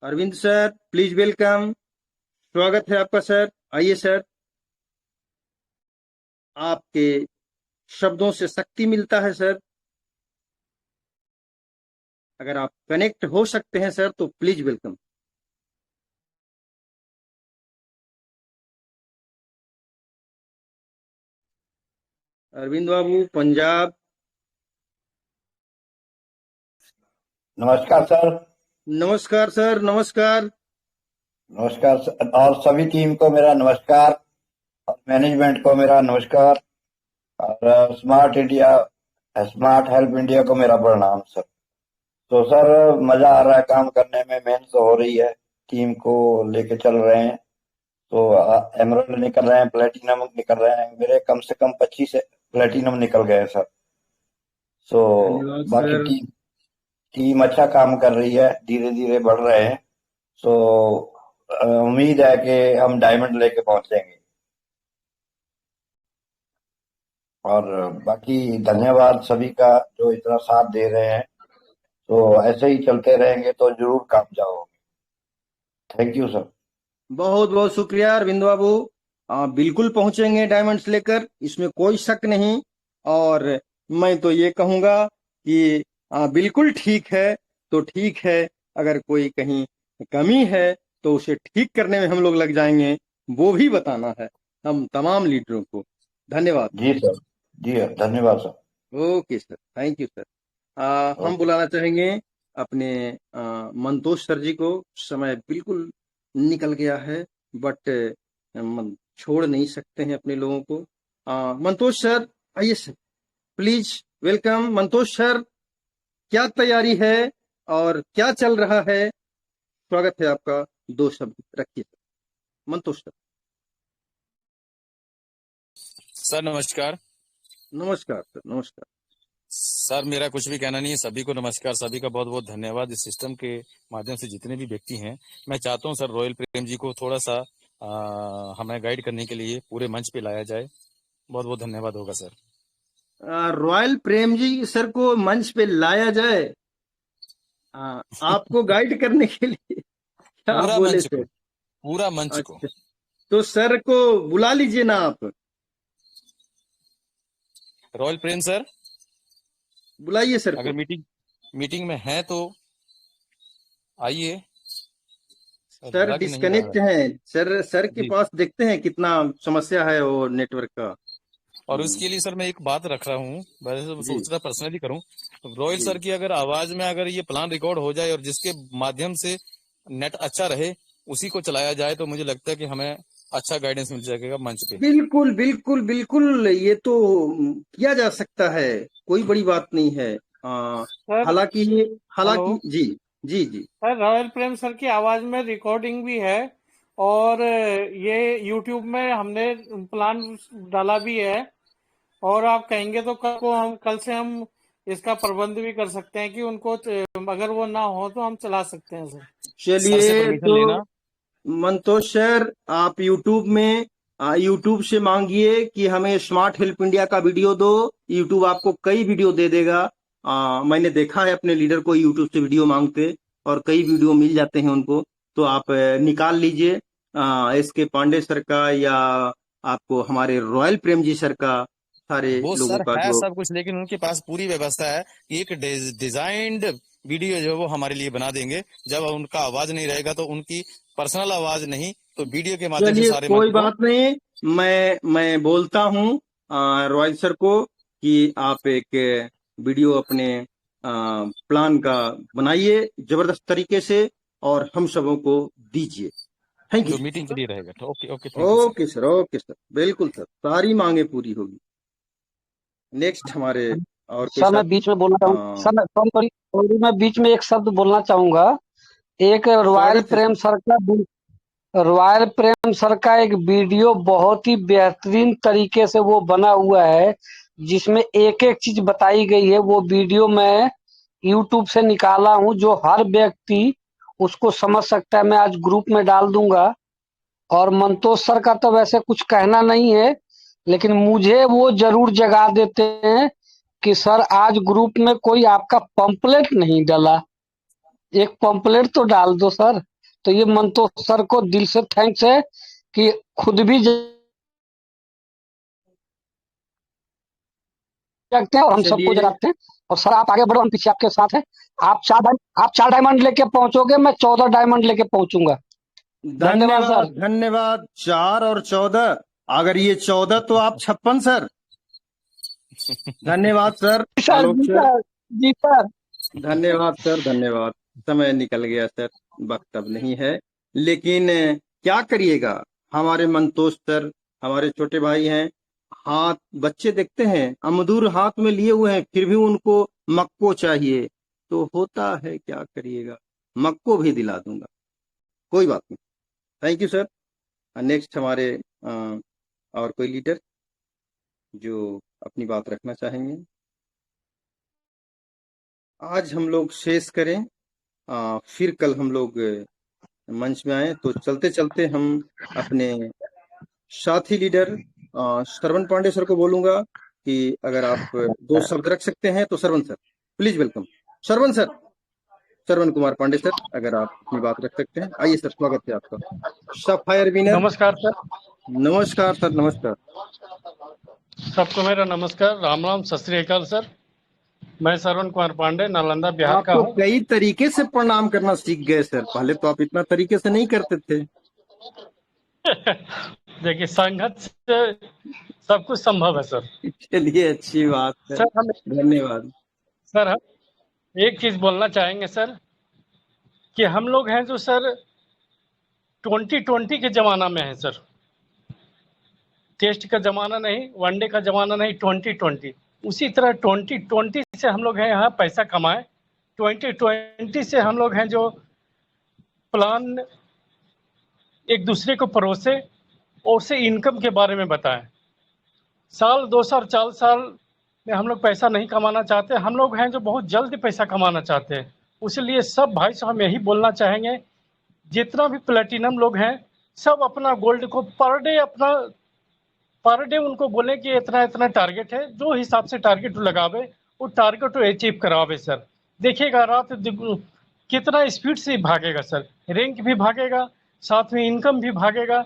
Arvind sir please welcome, स्वागत है आपका सर। आइए सर, आपके शब्दों से शक्ति मिलता है सर। अगर आप कनेक्ट हो सकते हैं सर तो प्लीज वेलकम। अरविंद बाबू पंजाब। नमस्कार सर। नमस्कार सर, नमस्कार। नमस्कार सर, और सभी टीम को मेरा नमस्कार और मैनेजमेंट को मेरा नमस्कार और स्मार्ट हेल्प इंडिया को मेरा प्रणाम सर। तो सर मजा आ रहा है काम करने में, मेहनत हो रही है, टीम को लेके चल रहे हैं। तो एमराल्ड निकल रहे हैं, प्लेटिनम निकल रहे हैं, मेरे कम से कम 25 प्लेटिनम निकल गए सर। तो बाकी टीम अच्छा काम कर रही है, धीरे धीरे बढ़ रहे हैं। तो उम्मीद है कि हम डायमंड लेके पहुंचेंगे। और बाकी धन्यवाद सभी का जो इतना साथ दे रहे हैं। तो ऐसे ही चलते रहेंगे तो जरूर कामयाब होंगे। Thank you sir. बहुत बहुत शुक्रिया अरविंद बाबू। बिल्कुल पहुंचेंगे डायमंड्स लेकर, इसमें कोई शक नहीं। और मैं तो ये कहूंगा कि बिल्कुल ठीक है तो ठीक है, अगर कोई कहीं कमी है तो उसे ठीक करने में हम लोग लग जाएंगे, वो भी बताना है हम तमाम लीडरों को। धन्यवाद। जी सर, जी धन्यवाद sir. Okay sir, thank you sir. हम बुलाना चाहेंगे अपने मंतोष सर जी को। समय बिल्कुल निकल गया है बट छोड़ नहीं सकते हैं अपने लोगों को। मंतोष सर आइए sir, please welcome. Mantosh sir, क्या तैयारी है और क्या चल रहा है? स्वागत है आपका, 2 शब्द रखिए मंतोष सर। सर नमस्कार। नमस्कार सर, नमस्कार सर मेरा कुछ भी कहना नहीं है। सभी को नमस्कार, सभी का बहुत बहुत धन्यवाद। इस सिस्टम के माध्यम से जितने भी व्यक्ति हैं, मैं चाहता हूं सर रॉयल प्रेम जी को थोड़ा सा हमें गाइड करने के लिए पूरे मंच पे लाया जाए। बहुत बहुत धन्यवाद होगा sir. Royal Prem ji sir को मंच पे लाया जाए आपको गाइड करने के लिए? क्या पूरा बोले मंच को, सर? पूरा मंच को। अच्छा, तो सर को बुला लीजिए ना आप, रॉयल प्रेम सर, बुलाइए सर अगर को। मीटिंग में है तो आइए। सर लग नहीं रहा डिस्कनेक्ट है हैं सर के जी। पास, देखते हैं कितना समस्या है वो नेटवर्क का। और उसके लिए सर मैं एक बात रख रहा हूँ, वैसे तो जी सोच रहा पर्सनली करूँ। रॉयल जी सर की अगर आवाज में अगर ये प्लान रिकॉर्ड हो जाए और जिसके माध्यम से नेट अच्छा रहे उसी को चलाया जाए, तो मुझे लगता है कि हमें अच्छा गाइडेंस मिल जाएगा मंच पे। बिल्कुल बिल्कुल बिल्कुल, ये तो किया जा सकता है, कोई बड़ी बात नहीं है। सर हालांकि हेलो जी जी जी सर, रॉयल प्रेम सर की आवाज में रिकॉर्डिंग भी है और ये यूट्यूब में हमने प्लान डाला भी है। और आप कहेंगे तो कल से हम इसका प्रबंध भी कर सकते हैं कि उनको अगर वो ना हो तो हम चला सकते हैं सर। सर से चलिए, परमिशन तो लेना। मंतोष सर आप यूट्यूब से मांगिए कि हमें स्मार्ट हेल्प इंडिया का वीडियो दो। यूट्यूब आपको कई वीडियो दे देगा। मैंने देखा है अपने लीडर को यूट्यूब से वीडियो मांगते, और कई वीडियो मिल जाते हैं उनको। तो आप निकाल लीजिए एस के पांडे सर का, या आपको हमारे रॉयल प्रेम जी सर का, सारे वो लोगों सर का है जो। सब कुछ, लेकिन उनके पास पूरी व्यवस्था है कि एक डिजाइंड वीडियो जो है वो हमारे लिए बना देंगे। जब उनका आवाज नहीं रहेगा तो उनकी पर्सनल आवाज नहीं, तो वीडियो के माध्यम से चलिए सारे मंच कोई को। बात नहीं, मैं बोलता हूँ रॉयल सर को कि आप एक वीडियो अपने प्लान का बनाइए जबरदस्त तरीके से, और हम सबों को दीजिए। थैंक यू जो सर। मीटिंग के लिए रहेगा। Okay okay, thank you sir. Okay sir, बिल्कुल सर, सारी मांगे पूरी होगी। नेक्स्ट हमारे और कोई सर मैं साथी? बीच में बोलना चाहूँ सर, मैं सॉरी मैं बीच में एक शब्द बोलना चाहूंगा। एक स्वागत है सर। रॉयल प्रेम सर का एक वीडियो बहुत ही बेहतरीन तरीके से वो बना हुआ है, जिसमें एक एक चीज बताई गई है। वो वीडियो मैं यूट्यूब से निकाला हूँ, जो हर व्यक्ति उसको समझ सकता है। मैं आज ग्रुप में डाल दूंगा। और मंतोष सर का तो वैसे कुछ कहना नहीं है, लेकिन मुझे वो जरूर जगा देते हैं कि सर आज ग्रुप में कोई आपका पंपलेट नहीं डाला, एक पंपलेट तो डाल दो सर। तो ये मंतोष सर को दिल से थैंक्स है कि खुद भी जगते हैं और हम सबको चलिए, जगाते हैं। और सर आप आगे बढ़ो, हम पीछे आपके साथ हैं। आप 4 डायमंड लेके पहुंचोगे, मैं 14 डायमंड लेके पहुंचूंगा। धन्यवाद धन्यवाद सर। धन्यवाद। 4 और 14, अगर ये 14 तो आप 56 सर। धन्यवाद सर। जी सर, आलोक जी सर, सर, जी सर। धन्यवाद सर, धन्यवाद। समय निकल गया सर, वक्त अब नहीं है, लेकिन क्या करिएगा, हमारे मंतोष सर हमारे छोटे भाई हैं। हाथ बच्चे देखते हैं अमदूर हाथ में लिए हुए हैं, फिर भी उनको मक्को चाहिए, तो होता है क्या करिएगा, मक्को भी दिला दूंगा, कोई बात नहीं। Thank you sir. नेक्स्ट हमारे और कोई लीडर जो अपनी बात रखना चाहेंगे? आज हम लोग शेष करें, फिर कल हम लोग मंच में आए। तो चलते चलते हम अपने साथी लीडर श्रवण पांडे सर को बोलूंगा कि अगर आप 2 शब्द रख सकते हैं तो Shravan sir please welcome. Shravan sir, Shravan Kumar Pandey sir, अगर आप अपनी बात रख सकते हैं, आइए सर, स्वागत है आपका। Sapphire winner. नमस्कार सर। नमस्कार सर, नमस्कार। सबको मेरा नमस्कार, राम राम, सत श्री अकाल सर। मैं श्रवण कुमार पांडे, नालंदा बिहार आप का तो हूँ। कई तरीके से प्रणाम करना सीख गए सर, पहले तो आप इतना तरीके से नहीं करते थे। देखिए, संघर्ष से सब कुछ संभव है सर। चलिए, अच्छी बात है, सर हम धन्यवाद। सर हम एक चीज बोलना चाहेंगे सर, कि हम लोग हैं जो सर 2020 के जमाना में है सर। टेस्ट का जमाना नहीं, वनडे का जमाना नहीं, 2020। उसी तरह 2020 से हम लोग हैं यहाँ पैसा कमाए, 2020 से हम लोग हैं जो प्लान एक दूसरे को परोसे और उससे इनकम के बारे में बताएं। साल 2 साल 4 साल में हम लोग पैसा नहीं कमाना चाहते, हम लोग हैं जो बहुत जल्द पैसा कमाना चाहते हैं। इसलिए सब भाई से हम यही बोलना चाहेंगे, जितना भी प्लेटिनम लोग हैं सब अपना गोल्ड को पर डे उनको बोले कि इतना इतना टारगेट है, जो हिसाब से टारगेट लगावे वो टारगेट को अचीव करावे सर। देखिएगा रात कितना स्पीड से भागेगा सर, रैंक भी भागेगा, साथ में इनकम भी भागेगा,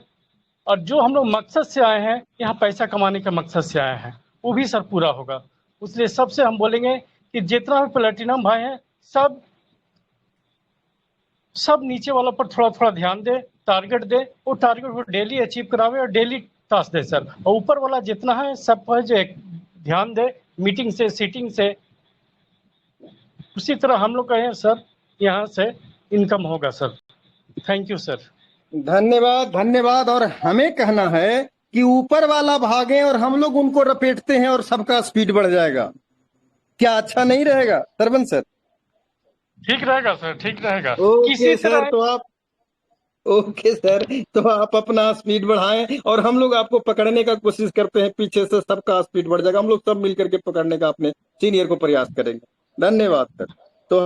और जो हम लोग मकसद से आए हैं, यहाँ पैसा कमाने के मकसद से आए हैं, वो भी सर पूरा होगा। इसलिए सबसे हम बोलेंगे कि जितना भी प्लेटिनम भाई हैं सब नीचे वालों पर थोड़ा थोड़ा ध्यान दे, टारगेट दे, वो टारगेट को डेली अचीव करावे और डेली टास्क दे सर। और ऊपर वाला जितना है सब पर जो ध्यान दे, मीटिंग से सीटिंग से, उसी तरह हम लोग कहें सर यहाँ से इनकम होगा सर। Thank you sir. धन्यवाद धन्यवाद। और हमें कहना है कि ऊपर वाला भागे और हम लोग उनको रपेटते हैं और सबका स्पीड बढ़ जाएगा, क्या अच्छा नहीं रहेगा सरपंच सर? ठीक रहेगा सर, ठीक रहेगा। ओके सर, तो आप ओके सर, तो आप अपना स्पीड बढ़ाएं और हम लोग आपको पकड़ने का कोशिश करते हैं, पीछे से सबका स्पीड बढ़ जाएगा, हम लोग सब मिलकर के पकड़ने का अपने सीनियर को प्रयास करेंगे। धन्यवाद सर। तो